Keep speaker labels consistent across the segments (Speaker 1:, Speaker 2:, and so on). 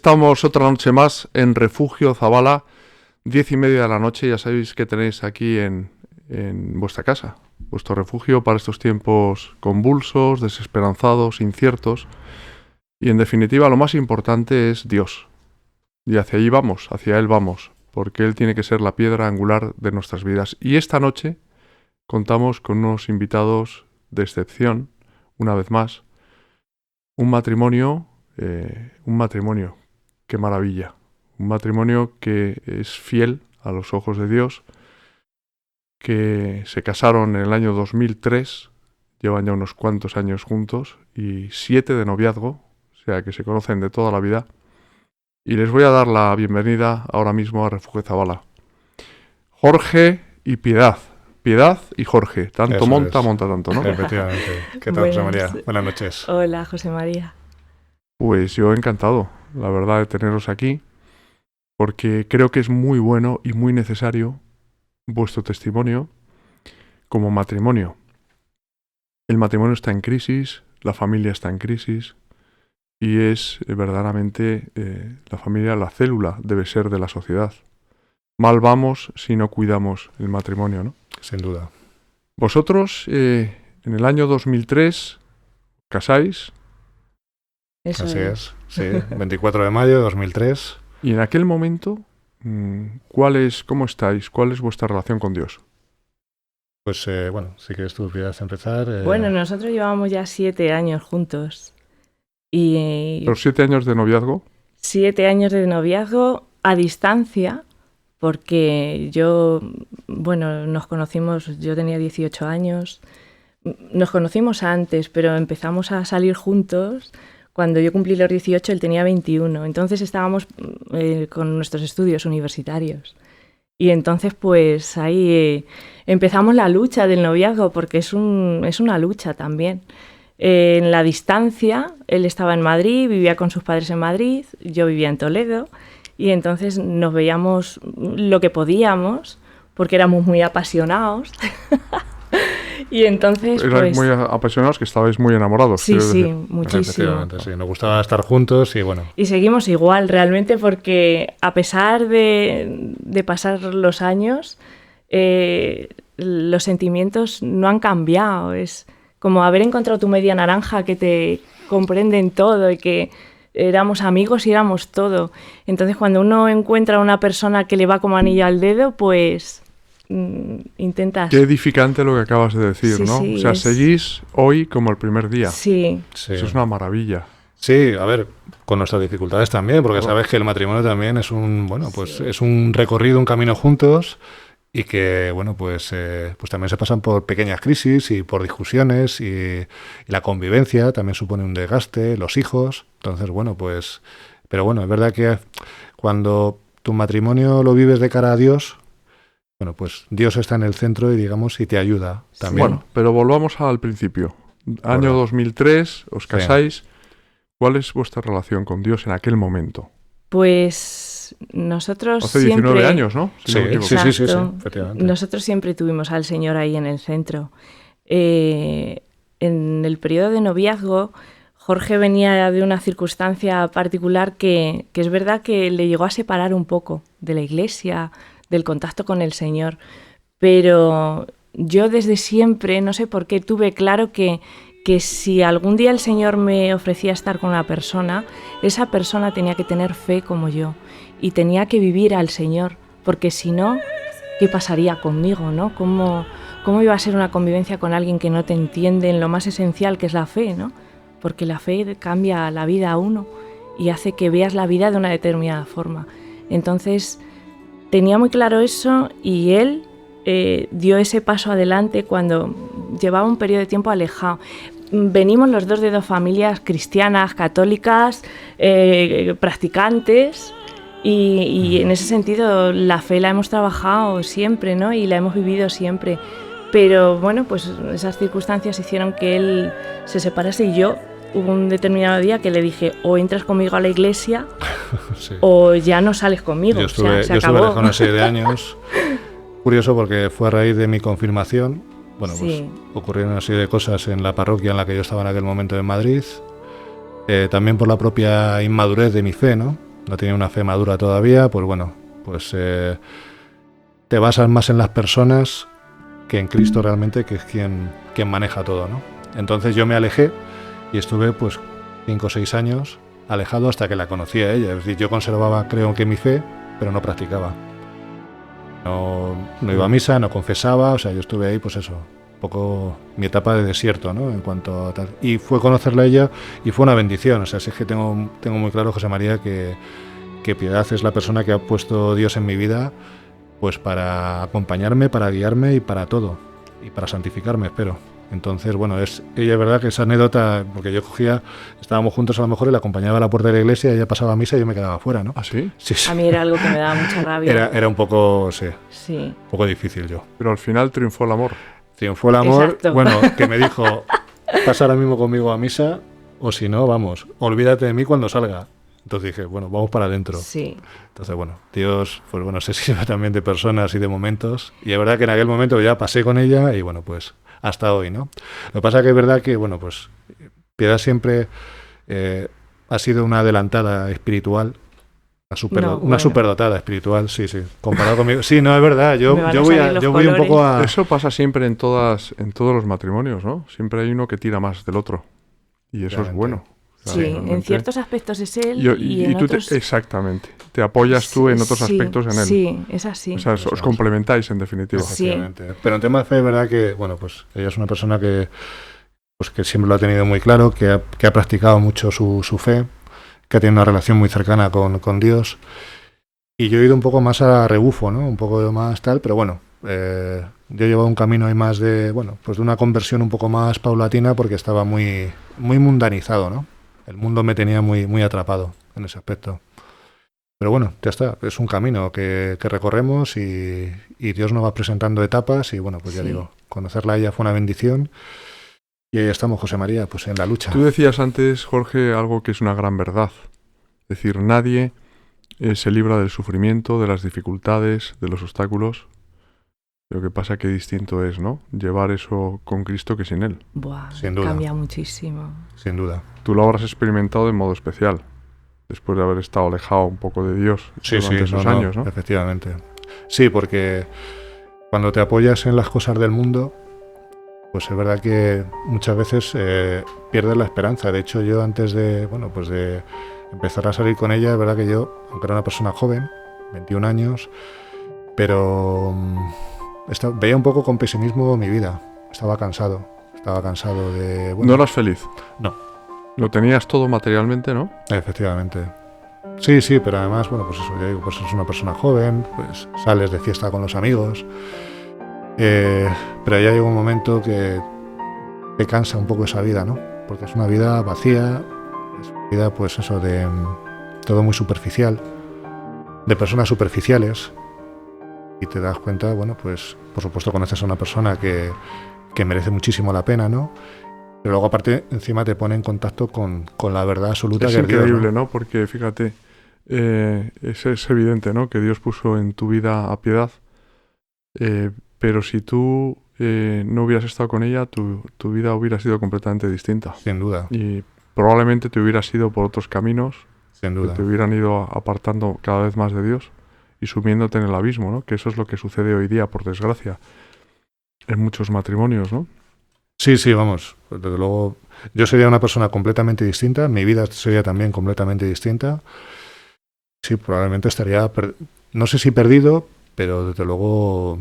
Speaker 1: Estamos otra noche más en Refugio Zabala, 10:30 de la noche. Ya sabéis que tenéis aquí en vuestra casa, vuestro refugio para estos tiempos convulsos, desesperanzados, inciertos. Y en definitiva, lo más importante es Dios. Y hacia allí vamos, hacia Él vamos, porque Él tiene que ser la piedra angular de nuestras vidas. Y esta noche contamos con unos invitados de excepción, una vez más. Un matrimonio, qué maravilla. Un matrimonio que es fiel a los ojos de Dios, que se casaron en el año 2003, llevan ya unos cuantos años juntos, y 7 de noviazgo, o sea que se conocen de toda la vida. Y les voy a dar la bienvenida ahora mismo a Refugio Zabala. Jorge y Piedad. Piedad y Jorge. Tanto
Speaker 2: Eso
Speaker 1: monta
Speaker 2: es.
Speaker 1: tanto, ¿no?
Speaker 2: Efectivamente. ¿Qué tal, José María? Buenas noches.
Speaker 3: Hola, José María.
Speaker 1: Pues yo encantado, la verdad, de teneros aquí, porque creo que es muy bueno y muy necesario vuestro testimonio como matrimonio. El matrimonio está en crisis, la familia está en crisis, y es verdaderamente la familia, la célula debe ser de la sociedad. Mal vamos si no cuidamos el matrimonio, ¿no?
Speaker 2: Sin duda.
Speaker 1: Vosotros, en el año 2003, casáis.
Speaker 3: Eso
Speaker 2: Así es, sí. 24 de mayo de 2003.
Speaker 1: Y en aquel momento, ¿cómo estáis? ¿Cuál es vuestra relación con Dios?
Speaker 2: Pues bueno, si quieres tú quieras empezar.
Speaker 3: Bueno, nosotros llevábamos ya 7 años juntos. Y
Speaker 1: ¿Los 7 años de noviazgo?
Speaker 3: 7 años de noviazgo a distancia, porque nos conocimos, yo tenía 18 años, nos conocimos antes, pero empezamos a salir juntos. Cuando yo cumplí los 18, él tenía 21. Entonces estábamos con nuestros estudios universitarios. Y entonces, pues ahí empezamos la lucha del noviazgo, porque es una lucha también. En la distancia, él estaba en Madrid, vivía con sus padres en Madrid, yo vivía en Toledo. Y entonces nos veíamos lo que podíamos, porque éramos muy apasionados. Y entonces,
Speaker 1: erais muy apasionados, que estabais muy enamorados.
Speaker 3: Sí, muchísimo.
Speaker 2: Sí, nos gustaba estar juntos y bueno.
Speaker 3: Y seguimos igual, realmente, porque a pesar de pasar los años, los sentimientos no han cambiado. Es como haber encontrado tu media naranja que te comprende en todo y que éramos amigos y éramos todo. Entonces, cuando uno encuentra a una persona que le va como anillo al dedo, pues intentas...
Speaker 1: Qué edificante lo que acabas de decir,
Speaker 3: sí,
Speaker 1: ¿no?
Speaker 3: Sí,
Speaker 1: o sea, seguís hoy como el primer día.
Speaker 3: Sí.
Speaker 2: Sí.
Speaker 1: Eso es una maravilla.
Speaker 2: Sí, a ver, con nuestras dificultades también, porque sabes que el matrimonio también es es un recorrido, un camino juntos, y que, bueno, pues también se pasan por pequeñas crisis y por discusiones, y la convivencia también supone un desgaste, los hijos. Entonces, bueno, pues... Pero bueno, es verdad que cuando tu matrimonio lo vives de cara a Dios, bueno, pues Dios está en el centro y te ayuda también.
Speaker 1: Bueno, pero volvamos al principio. Año 2003, os casáis. Sí. ¿Cuál es vuestra relación con Dios en aquel momento?
Speaker 3: Pues nosotros
Speaker 1: hace 19
Speaker 3: siempre...
Speaker 1: años, ¿no?
Speaker 2: Sí, efectivamente.
Speaker 3: Nosotros siempre tuvimos al Señor ahí en el centro. En el periodo de noviazgo, Jorge venía de una circunstancia particular que es verdad que le llegó a separar un poco de la iglesia, del contacto con el Señor. Pero yo desde siempre, no sé por qué, tuve claro que si algún día el Señor me ofrecía estar con una persona, esa persona tenía que tener fe como yo y tenía que vivir al Señor, porque si no, ¿qué pasaría conmigo, no? ¿Cómo iba a ser una convivencia con alguien que no te entiende en lo más esencial que es la fe, ¿no? Porque la fe cambia la vida a uno y hace que veas la vida de una determinada forma. Entonces, tenía muy claro eso, y él dio ese paso adelante cuando llevaba un periodo de tiempo alejado. Venimos los dos de 2 familias cristianas, católicas, practicantes, y en ese sentido la fe la hemos trabajado siempre, ¿no? Y la hemos vivido siempre. Pero bueno, pues esas circunstancias hicieron que él se separase, y yo hubo un determinado día que le dije: o entras conmigo a la iglesia sí, o ya no sales conmigo.
Speaker 2: Yo estuve lejos una serie de años. Curioso, porque fue a raíz de mi confirmación. Bueno, sí, pues ocurrieron una serie de cosas en la parroquia en la que yo estaba en aquel momento en Madrid. También por la propia inmadurez de mi fe, ¿no? no tenía una fe madura todavía, pues bueno, pues te basas más en las personas que en Cristo realmente, que es quien maneja todo, ¿no? Entonces yo me alejé y estuve pues 5 o 6 años alejado hasta que la conocí a ella. Es decir, yo conservaba, creo que mi fe, pero no practicaba. No iba a misa, no confesaba, o sea, yo estuve ahí, pues eso, un poco mi etapa de desierto, ¿no? En cuanto a tal. Y fue conocerla a ella y fue una bendición, o sea, sí es que tengo muy claro, José María, que Piedad es la persona que ha puesto Dios en mi vida, pues para acompañarme, para guiarme y para todo, y para santificarme, espero. Entonces, bueno, ella es verdad que esa anécdota, porque yo estábamos juntos a lo mejor y la acompañaba a la puerta de la iglesia, ella pasaba a misa y yo me quedaba afuera, ¿no?
Speaker 1: ¿Ah, sí?
Speaker 2: Sí.
Speaker 3: A mí era algo que me daba mucha rabia.
Speaker 2: Era un poco, sí,
Speaker 3: sí,
Speaker 2: un poco difícil yo.
Speaker 1: Pero al final triunfó el amor.
Speaker 2: Triunfó el amor,
Speaker 3: exacto.
Speaker 2: Bueno, que me dijo, pasa ahora mismo conmigo a misa, o si no, vamos, olvídate de mí cuando salga. Entonces dije, bueno, vamos para adentro.
Speaker 3: Sí.
Speaker 2: Entonces, bueno, Dios, pues bueno, se sirve también de personas y de momentos. Y es verdad que en aquel momento ya pasé con ella y bueno, pues hasta hoy, ¿no? Lo que pasa que es verdad que, bueno, pues Piedad siempre ha sido una adelantada espiritual, una superdotada espiritual, sí. Comparado conmigo. Sí, no, es verdad. Yo voy un poco a...
Speaker 1: Eso pasa siempre en todos los matrimonios, ¿no? Siempre hay uno que tira más del otro. Y eso es bueno.
Speaker 3: Sí, en ciertos aspectos es él y en otros...
Speaker 1: exactamente. Te apoyas tú en otros aspectos en él.
Speaker 3: Sí, es así.
Speaker 1: O sea, os complementáis en definitiva.
Speaker 3: Sí.
Speaker 2: Pero en tema de fe es verdad que, bueno, pues ella es una persona que siempre lo ha tenido muy claro, que ha practicado mucho su fe, que ha tenido una relación muy cercana con Dios. Y yo he ido un poco más a rebufo, ¿no? Un poco más tal, pero bueno, yo he llevado un camino ahí más de, bueno, pues de una conversión un poco más paulatina porque estaba muy mundanizado, ¿no? El mundo me tenía muy atrapado en ese aspecto. Pero bueno, ya está, es un camino que recorremos y Dios nos va presentando etapas y bueno, pues ya digo, conocerla a ella fue una bendición y ahí estamos, José María, pues en la lucha.
Speaker 1: Tú decías antes, Jorge, algo que es una gran verdad. Es decir, nadie se libra del sufrimiento, de las dificultades, de los obstáculos. Lo que pasa que distinto es, ¿no? Llevar eso con Cristo que sin Él.
Speaker 3: Buah,
Speaker 2: sin duda.
Speaker 3: Cambia muchísimo.
Speaker 2: Sin duda.
Speaker 1: Tú lo habrás experimentado de modo especial, después de haber estado alejado un poco de Dios durante esos años, ¿no?
Speaker 2: Efectivamente. Sí, porque cuando te apoyas en las cosas del mundo, pues es verdad que muchas veces pierdes la esperanza. De hecho, yo antes de empezar a salir con ella, es verdad que yo, aunque era una persona joven, 21 años, pero veía un poco con pesimismo mi vida. Estaba cansado de... Bueno,
Speaker 1: ¿no eras feliz?
Speaker 2: No.
Speaker 1: Lo tenías todo materialmente, ¿no?
Speaker 2: Efectivamente. Sí, pero además, bueno, pues eso, ya digo, pues es una persona joven, pues sales de fiesta con los amigos, pero ya llega un momento que te cansa un poco esa vida, ¿no? Porque es una vida vacía, es una vida, pues eso, de todo muy superficial, de personas superficiales, y te das cuenta, bueno, pues por supuesto conoces a una persona que merece muchísimo la pena, ¿no? Pero luego aparte encima te pone en contacto con la verdad absoluta.
Speaker 1: Es
Speaker 2: que
Speaker 1: increíble,
Speaker 2: Dios,
Speaker 1: ¿no? Porque fíjate, es evidente, ¿no? Que Dios puso en tu vida a Piedad, pero si tú no hubieras estado con ella, tu vida hubiera sido completamente distinta.
Speaker 2: Sin duda.
Speaker 1: Y probablemente te hubieras ido por otros caminos,
Speaker 2: sin duda,
Speaker 1: que te hubieran ido apartando cada vez más de Dios y sumiéndote en el abismo, ¿no? Que eso es lo que sucede hoy día, por desgracia, en muchos matrimonios, ¿no?
Speaker 2: Sí, vamos, desde luego yo sería una persona completamente distinta, mi vida sería también completamente distinta. Sí, probablemente estaría, no sé si perdido, pero desde luego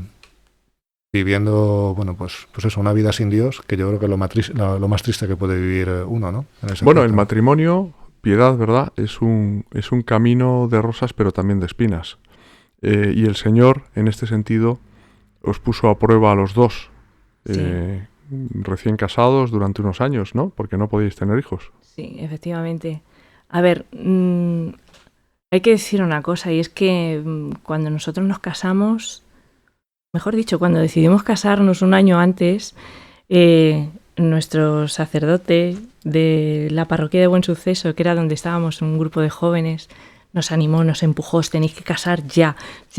Speaker 2: viviendo, bueno, pues eso, una vida sin Dios, que yo creo que es lo más triste que puede vivir uno, ¿no?
Speaker 1: Bueno, el matrimonio, Piedad, ¿verdad? Es un camino de rosas, pero también de espinas. Y el Señor, en este sentido, os puso a prueba a los dos.
Speaker 3: Sí.
Speaker 1: Recién casados durante unos años, ¿no? Porque no podíais tener hijos.
Speaker 3: Sí, efectivamente. A ver, hay que decir una cosa, y es que cuando nosotros nos casamos, mejor dicho, cuando decidimos casarnos un año antes, nuestro sacerdote de la parroquia de Buen Suceso, que era donde estábamos, un grupo de jóvenes, nos animó, nos empujó, os tenéis que casar ya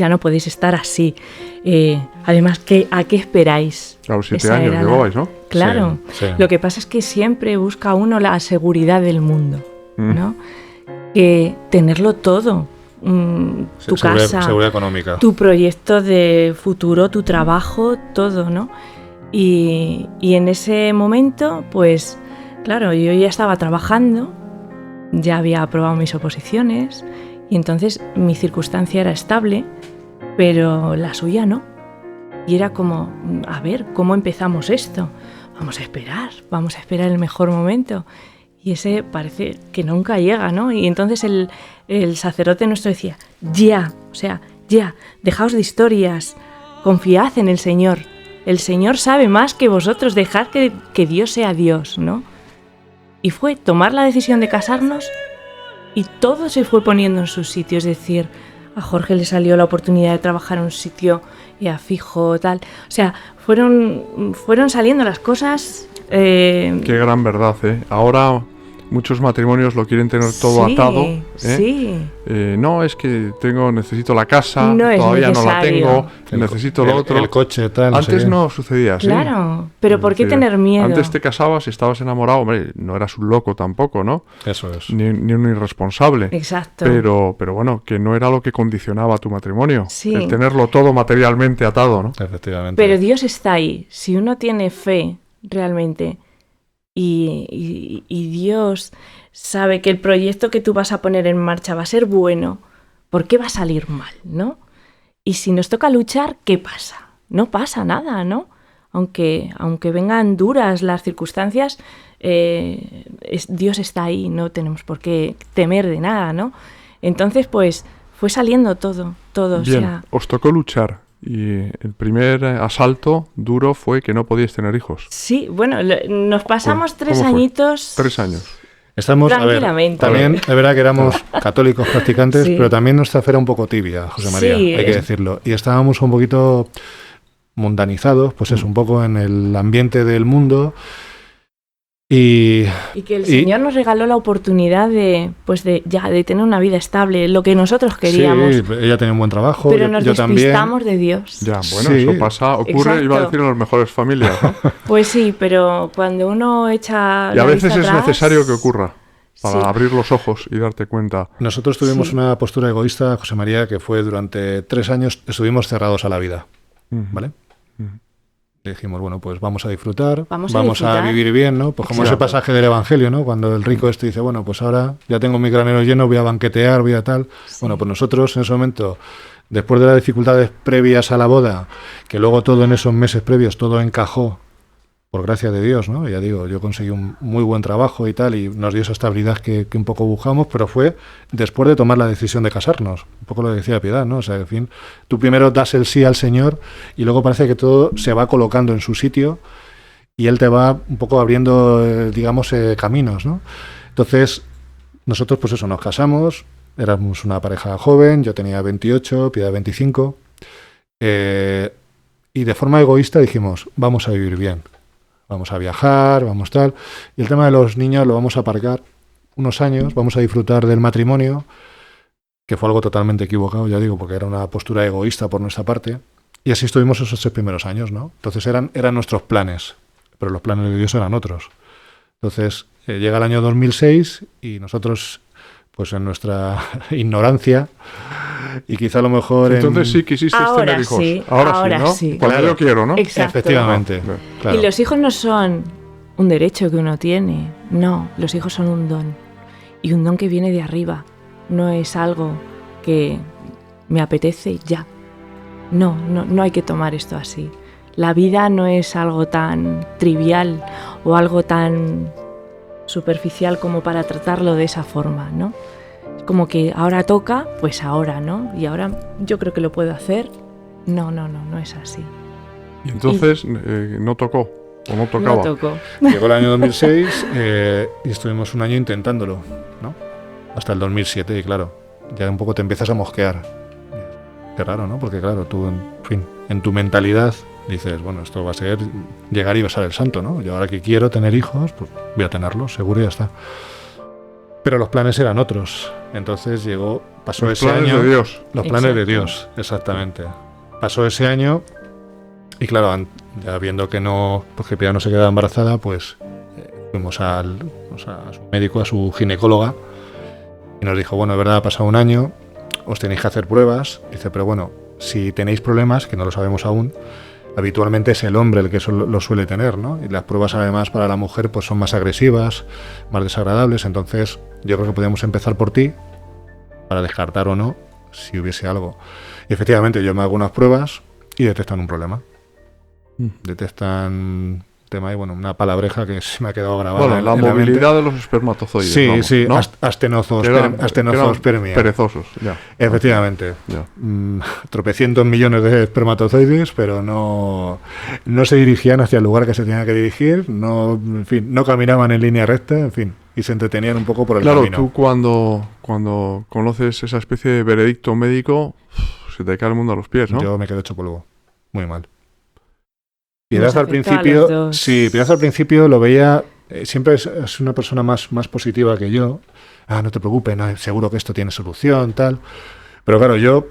Speaker 3: no podéis estar así. Además, ¿a qué esperáis?
Speaker 1: Claro, 7 años llevabais, ¿no?
Speaker 3: Claro,
Speaker 2: sí.
Speaker 3: Lo que pasa es que siempre busca uno la seguridad del mundo, ¿no? que tenerlo todo. Tu casa,
Speaker 2: seguridad económica,
Speaker 3: tu proyecto de futuro, tu trabajo, todo, ¿no? Y en ese momento, pues, claro, yo ya estaba trabajando, ya había aprobado mis oposiciones y entonces mi circunstancia era estable, pero la suya no. Y era como, a ver, ¿cómo empezamos esto? Vamos a esperar el mejor momento. Y ese parece que nunca llega, ¿no? Y entonces el sacerdote nuestro decía, ya, dejaos de historias, confiad en el Señor. El Señor sabe más que vosotros, dejad que Dios sea Dios, ¿no? Y fue tomar la decisión de casarnos y todo se fue poniendo en su sitio. Es decir, a Jorge le salió la oportunidad de trabajar en un sitio ya fijo, tal. O sea, fueron saliendo las cosas.
Speaker 1: Qué gran verdad, ¿eh? Ahora muchos matrimonios lo quieren tener todo atado.
Speaker 3: Sí.
Speaker 1: No, es que necesito la casa,
Speaker 3: no
Speaker 1: todavía
Speaker 3: es
Speaker 1: no la tengo, necesito lo otro.
Speaker 2: El coche, tal.
Speaker 1: Antes no sucedía así.
Speaker 3: Claro, pero ¿por qué tener miedo?
Speaker 1: Antes te casabas y estabas enamorado, hombre, no eras un loco tampoco, ¿no?
Speaker 2: Eso es.
Speaker 1: Ni un irresponsable.
Speaker 3: Exacto.
Speaker 1: Pero bueno, que no era lo que condicionaba tu matrimonio.
Speaker 3: Sí.
Speaker 1: El tenerlo todo materialmente atado, ¿no?
Speaker 2: Efectivamente.
Speaker 3: Pero Dios está ahí. Si uno tiene fe realmente y Dios sabe que el proyecto que tú vas a poner en marcha va a ser bueno, ¿por qué va a salir mal, no? Y si nos toca luchar, ¿qué pasa? No pasa nada, ¿no? Aunque vengan duras las circunstancias, Dios está ahí, no tenemos por qué temer de nada, ¿no? Entonces, pues, fue saliendo todo.
Speaker 1: Bien,
Speaker 3: o sea,
Speaker 1: os tocó luchar. Y el primer asalto duro fue que no podíais tener hijos.
Speaker 3: Sí, bueno, nos pasamos
Speaker 1: ¿Cómo
Speaker 3: 3
Speaker 1: fue?
Speaker 3: añitos.
Speaker 1: 3 años.
Speaker 2: Estamos, a ver,
Speaker 3: Tranquilamente.
Speaker 2: también es verdad que éramos católicos practicantes,
Speaker 3: Sí.
Speaker 2: pero también nuestra fe era un poco tibia, José María,
Speaker 3: Sí,
Speaker 2: hay que decirlo. Y estábamos un poquito mundanizados, pues es un poco en el ambiente del mundo. Y
Speaker 3: que el Señor nos regaló la oportunidad de tener una vida estable, lo que nosotros queríamos.
Speaker 2: Sí, ella tenía un buen trabajo,
Speaker 3: pero nos
Speaker 2: yo también.
Speaker 3: despistamos de Dios.
Speaker 1: Ya, bueno,
Speaker 2: Sí.
Speaker 1: eso pasa, ocurre,
Speaker 3: Exacto.
Speaker 1: iba a decir, en las mejores familias, ¿no?
Speaker 3: Pues sí, pero cuando uno echa
Speaker 1: Y
Speaker 3: la
Speaker 1: a veces
Speaker 3: vista
Speaker 1: es
Speaker 3: atrás,
Speaker 1: necesario que ocurra para
Speaker 3: sí.
Speaker 1: abrir los ojos y darte cuenta.
Speaker 2: Nosotros tuvimos
Speaker 3: Sí.
Speaker 2: una postura egoísta, José María, que fue durante 3 años, estuvimos cerrados a la vida,
Speaker 1: Ujú.
Speaker 2: ¿vale?
Speaker 1: Ujú.
Speaker 2: Dijimos, bueno, pues vamos a disfrutar,
Speaker 3: Vamos a disfrutar.
Speaker 2: vivir bien, ¿no? Pues como
Speaker 1: Exacto.
Speaker 2: ese pasaje del Evangelio, ¿no? Cuando el rico dice, bueno, pues ahora ya tengo mi granero lleno, voy a banquetear, voy a tal.
Speaker 3: Sí.
Speaker 2: Bueno, pues nosotros en ese momento, después de las dificultades previas a la boda, que luego todo en esos meses previos, todo encajó, por gracia de Dios, ¿no? Ya digo, yo conseguí un muy buen trabajo y tal, y nos dio esa estabilidad que un poco buscamos, pero fue después de tomar la decisión de casarnos. Un poco lo que decía Piedad, ¿no? O sea, en fin, tú primero das el sí al Señor y luego parece que todo se va colocando en su sitio y Él te va un poco abriendo, digamos, caminos, ¿no? Entonces, nosotros, pues eso, nos casamos, éramos una pareja joven, yo tenía 28, Piedad 25, y de forma egoísta dijimos, vamos a vivir bien. Vamos a viajar, vamos tal. Y el tema de los niños lo vamos a aparcar unos años, vamos a disfrutar del matrimonio, que fue algo totalmente equivocado, ya digo, porque era una postura egoísta por nuestra parte. Y así estuvimos esos 3 primeros años, ¿no? Entonces eran nuestros planes, pero los planes de Dios eran otros. Entonces llega el año 2006 y nosotros, pues en nuestra ignorancia, y quizá a lo mejor
Speaker 1: Entonces sí quisiste
Speaker 3: Ahora
Speaker 1: tener hijos.
Speaker 3: sí,
Speaker 1: Ahora
Speaker 3: ahora
Speaker 1: sí, ¿no?
Speaker 3: sí.
Speaker 1: Porque
Speaker 2: Claro.
Speaker 1: yo quiero, ¿no?
Speaker 3: Exacto.
Speaker 2: Efectivamente.
Speaker 1: Ah,
Speaker 2: Claro.
Speaker 3: Y los hijos no son un derecho que uno tiene, no, los hijos son un don. Y un don que viene de arriba, no es algo que me apetece ya. No hay que tomar esto así. La vida no es algo tan trivial o algo tan superficial como para tratarlo de esa forma, ¿no? Es como que ahora toca, pues ahora, ¿no? Y ahora yo creo que lo puedo hacer. No es así.
Speaker 1: Y entonces no tocó, o no tocaba.
Speaker 3: No tocó.
Speaker 2: Llegó el año 2006 y estuvimos un año intentándolo, ¿no? Hasta el 2007, y claro, ya un poco te empiezas a mosquear. Qué raro, ¿no? Porque claro, tú, en fin, en tu mentalidad dices, bueno, esto va a ser llegar y besar el santo, ¿no? Yo ahora que quiero tener hijos, pues voy a tenerlos, seguro, y ya está. Pero los planes eran otros. Entonces pasó
Speaker 1: Los
Speaker 2: ese
Speaker 1: planes
Speaker 2: año.
Speaker 1: de Dios.
Speaker 2: Los planes de
Speaker 3: Exacto.
Speaker 2: Dios, exactamente. Pasó ese año y claro, ya viendo que no, porque Piedad no se quedaba embarazada, pues fuimos a su médico, a su ginecóloga, Y nos dijo, bueno, es verdad, ha pasado un año, os tenéis que hacer pruebas. Dice, pero bueno, si tenéis problemas, que no lo sabemos aún, habitualmente es el hombre el que lo suele tener, ¿no? Y las pruebas además para la mujer pues son más agresivas, más desagradables. Entonces yo creo que podemos empezar por ti para descartar o no si hubiese algo. Y efectivamente yo me hago unas pruebas y detectan un problema. Detectan tema y bueno, una palabreja que se me ha quedado grabada.
Speaker 1: Bueno, la movilidad de los espermatozoides.
Speaker 2: Sí,
Speaker 1: vamos,
Speaker 2: sí,
Speaker 1: ¿no?
Speaker 2: Astenozospermia.
Speaker 1: Perezosos, ya.
Speaker 2: Efectivamente.
Speaker 1: Ya.
Speaker 2: Tropecientos millones de espermatozoides, pero no se dirigían hacia el lugar que se tenían que dirigir, en fin, no caminaban en línea recta, en fin, y se entretenían un poco por el camino.
Speaker 1: Claro, tú cuando conoces esa especie de veredicto médico, se te cae el mundo a los pies, ¿no?
Speaker 2: Yo me quedé hecho polvo. Muy mal. Piedad al principio lo veía, siempre es una persona más positiva que yo. No te preocupes, no, seguro que esto tiene solución, tal. Pero claro, yo,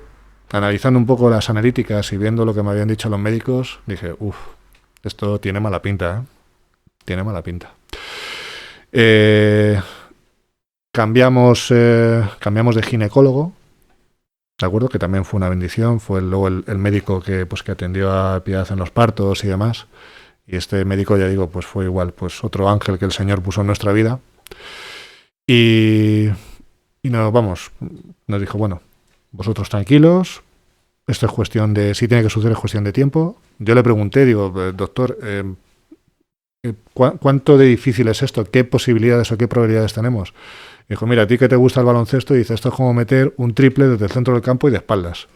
Speaker 2: analizando un poco las analíticas y viendo lo que me habían dicho los médicos, dije, esto tiene mala pinta, ¿eh? Tiene mala pinta. Cambiamos de ginecólogo. De acuerdo, que también fue una bendición, fue luego el médico que atendió a Piedad en los partos y demás. Y este médico, ya digo, pues fue igual, pues otro ángel que el Señor puso en nuestra vida. Y nos dijo, bueno, vosotros tranquilos, esto es cuestión de, si tiene que suceder es cuestión de tiempo. Yo le pregunté, digo, doctor, ¿cuánto de difícil es esto? ¿Qué posibilidades o qué probabilidades tenemos? Dijo, mira, a ti que te gusta el baloncesto, dice, esto es como meter un triple desde el centro del campo y de espaldas.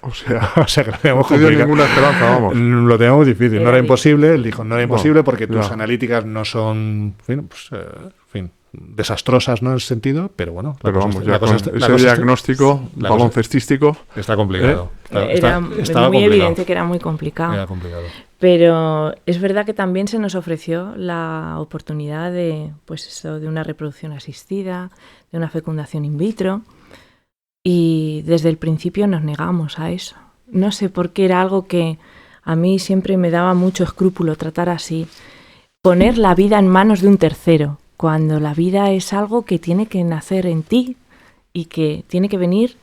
Speaker 1: O sea
Speaker 2: que lo tenemos
Speaker 1: no te dio ninguna esperanza, vamos.
Speaker 2: Lo tenemos difícil. No era imposible. Él dijo, no era imposible porque tus
Speaker 1: ya.
Speaker 2: analíticas no son, en fin, desastrosas, ¿no? En ese sentido, pero bueno.
Speaker 1: Pero vamos, ya con ese diagnóstico baloncestístico
Speaker 2: está complicado.
Speaker 3: Era muy evidente que era muy complicado.
Speaker 2: Era complicado.
Speaker 3: Pero es verdad que también se nos ofreció la oportunidad de, pues eso, de una reproducción asistida, de una fecundación in vitro, y desde el principio nos negamos a eso. No sé por qué, era algo que a mí siempre me daba mucho escrúpulo tratar así. Poner la vida en manos de un tercero, cuando la vida es algo que tiene que nacer en ti y que tiene que venir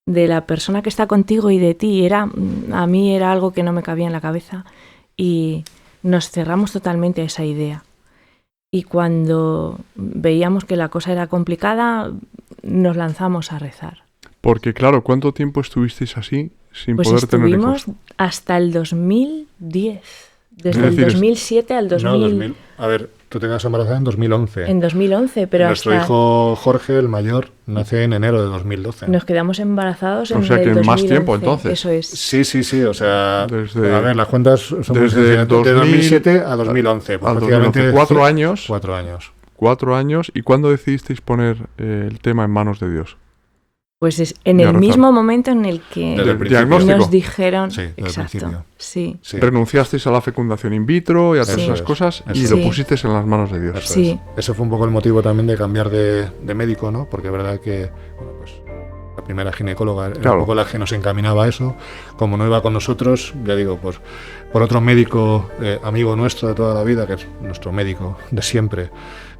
Speaker 3: de la persona que está contigo y de ti. A mí era algo que no me cabía en la cabeza y nos cerramos totalmente a esa idea. Y cuando veíamos que la cosa era complicada, nos lanzamos a rezar.
Speaker 1: Porque claro, ¿cuánto tiempo estuvisteis así sin
Speaker 3: pues
Speaker 1: poder tener hijos?
Speaker 3: Pues estuvimos hasta el 2010. Desde el 2007 al 2000.
Speaker 2: No, 2000. A ver, tú te quedas embarazada en 2011.
Speaker 3: En 2011, pero
Speaker 2: nuestro hijo Jorge, el mayor, nace en enero de 2012.
Speaker 3: Nos quedamos embarazados en el 2011.
Speaker 1: O sea que en más tiempo, entonces.
Speaker 3: Eso es.
Speaker 2: Sí, o sea, a ver, las cuentas son
Speaker 1: desde
Speaker 2: de 2007 a 2011. Pues prácticamente
Speaker 1: 4 años.
Speaker 2: 4 años.
Speaker 1: 4 años. ¿Y cuándo decidisteis poner el tema en manos de Dios?
Speaker 3: Pues es en el mismo momento en el que nos dijeron,
Speaker 2: sí,
Speaker 3: exacto, sí.
Speaker 1: Renunciasteis a la fecundación in vitro y a todas esas cosas y lo pusisteis en las manos de Dios.
Speaker 3: Sí.
Speaker 2: Ese fue un poco el motivo también de cambiar de médico, ¿no? Porque es verdad que pues, la primera ginecóloga era un poco la que nos encaminaba a eso. Como no iba con nosotros, ya digo, pues por otro médico amigo nuestro de toda la vida, que es nuestro médico de siempre,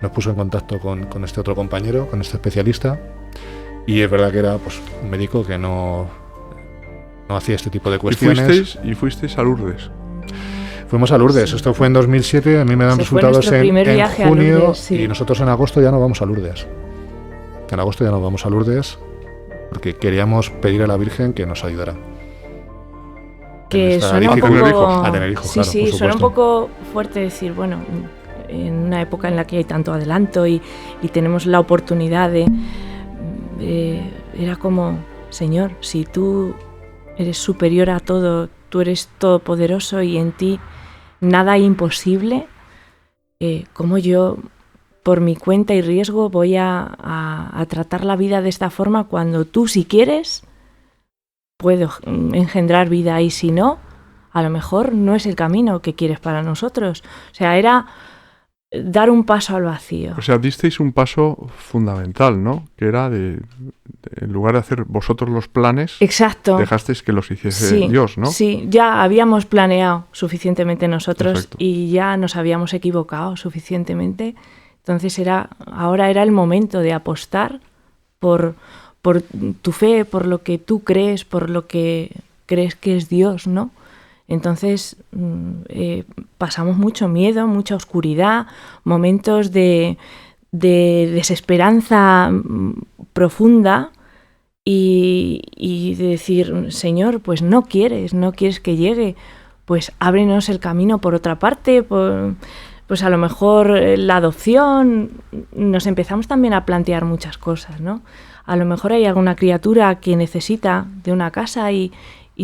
Speaker 2: nos puso en contacto con este otro compañero, con este especialista. Y es verdad que era pues un médico que no hacía este tipo de cuestiones.
Speaker 1: ¿Y fuisteis a Lourdes?
Speaker 2: Fuimos a Lourdes. Esto fue en 2007. A mí me dan resultados en junio.
Speaker 3: Lourdes,
Speaker 2: y nosotros en agosto ya no vamos a Lourdes. En agosto ya no vamos a Lourdes porque queríamos pedir a la Virgen que nos ayudara.
Speaker 3: Que suena un poco...
Speaker 2: A tener hijos,
Speaker 3: sí,
Speaker 2: claro,
Speaker 3: sí, suena un poco fuerte decir, bueno, en una época en la que hay tanto adelanto y tenemos la oportunidad de... era como, Señor, si tú eres superior a todo, tú eres todopoderoso y en ti nada hay imposible, ¿cómo yo, por mi cuenta y riesgo, voy a tratar la vida de esta forma cuando tú, si quieres, puedo engendrar vida y si no, a lo mejor no es el camino que quieres para nosotros? O sea, era... dar un paso al vacío.
Speaker 1: O sea, disteis un paso fundamental, ¿no? Que era en lugar de hacer vosotros los planes,
Speaker 3: exacto,
Speaker 1: dejasteis que los hiciese Dios, ¿no?
Speaker 3: Sí, ya habíamos planeado suficientemente nosotros. Perfecto. Y ya nos habíamos equivocado suficientemente. Entonces ahora era el momento de apostar por tu fe, por lo que tú crees, por lo que crees que es Dios, ¿no? Entonces pasamos mucho miedo, mucha oscuridad, momentos de desesperanza profunda y de decir, Señor, pues no quieres que llegue, pues ábrenos el camino por otra parte, pues a lo mejor la adopción. Nos empezamos también a plantear muchas cosas, ¿no? A lo mejor hay alguna criatura que necesita de una casa y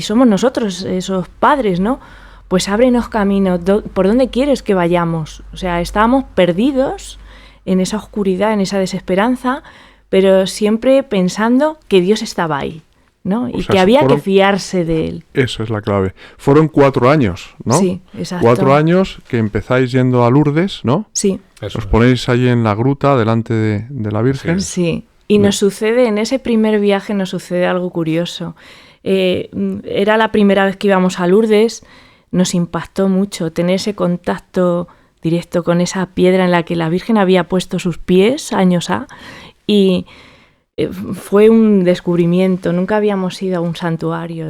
Speaker 3: somos nosotros esos padres, ¿no? Pues ábrenos camino, ¿por dónde quieres que vayamos? O sea, estábamos perdidos en esa oscuridad, en esa desesperanza, pero siempre pensando que Dios estaba ahí, ¿no? Y que había que fiarse de Él.
Speaker 1: Eso es la clave. Fueron 4 años, ¿no?
Speaker 3: Sí, exacto.
Speaker 1: 4 años que empezáis yendo a Lourdes, ¿no?
Speaker 3: Sí.
Speaker 1: Os ponéis allí en la gruta delante de la Virgen.
Speaker 3: Sí. Y nos sucede, en ese primer viaje nos sucede algo curioso. Era la primera vez que íbamos a Lourdes, nos impactó mucho tener ese contacto directo con esa piedra en la que la Virgen había puesto sus pies años y fue un descubrimiento. Nunca habíamos ido a un santuario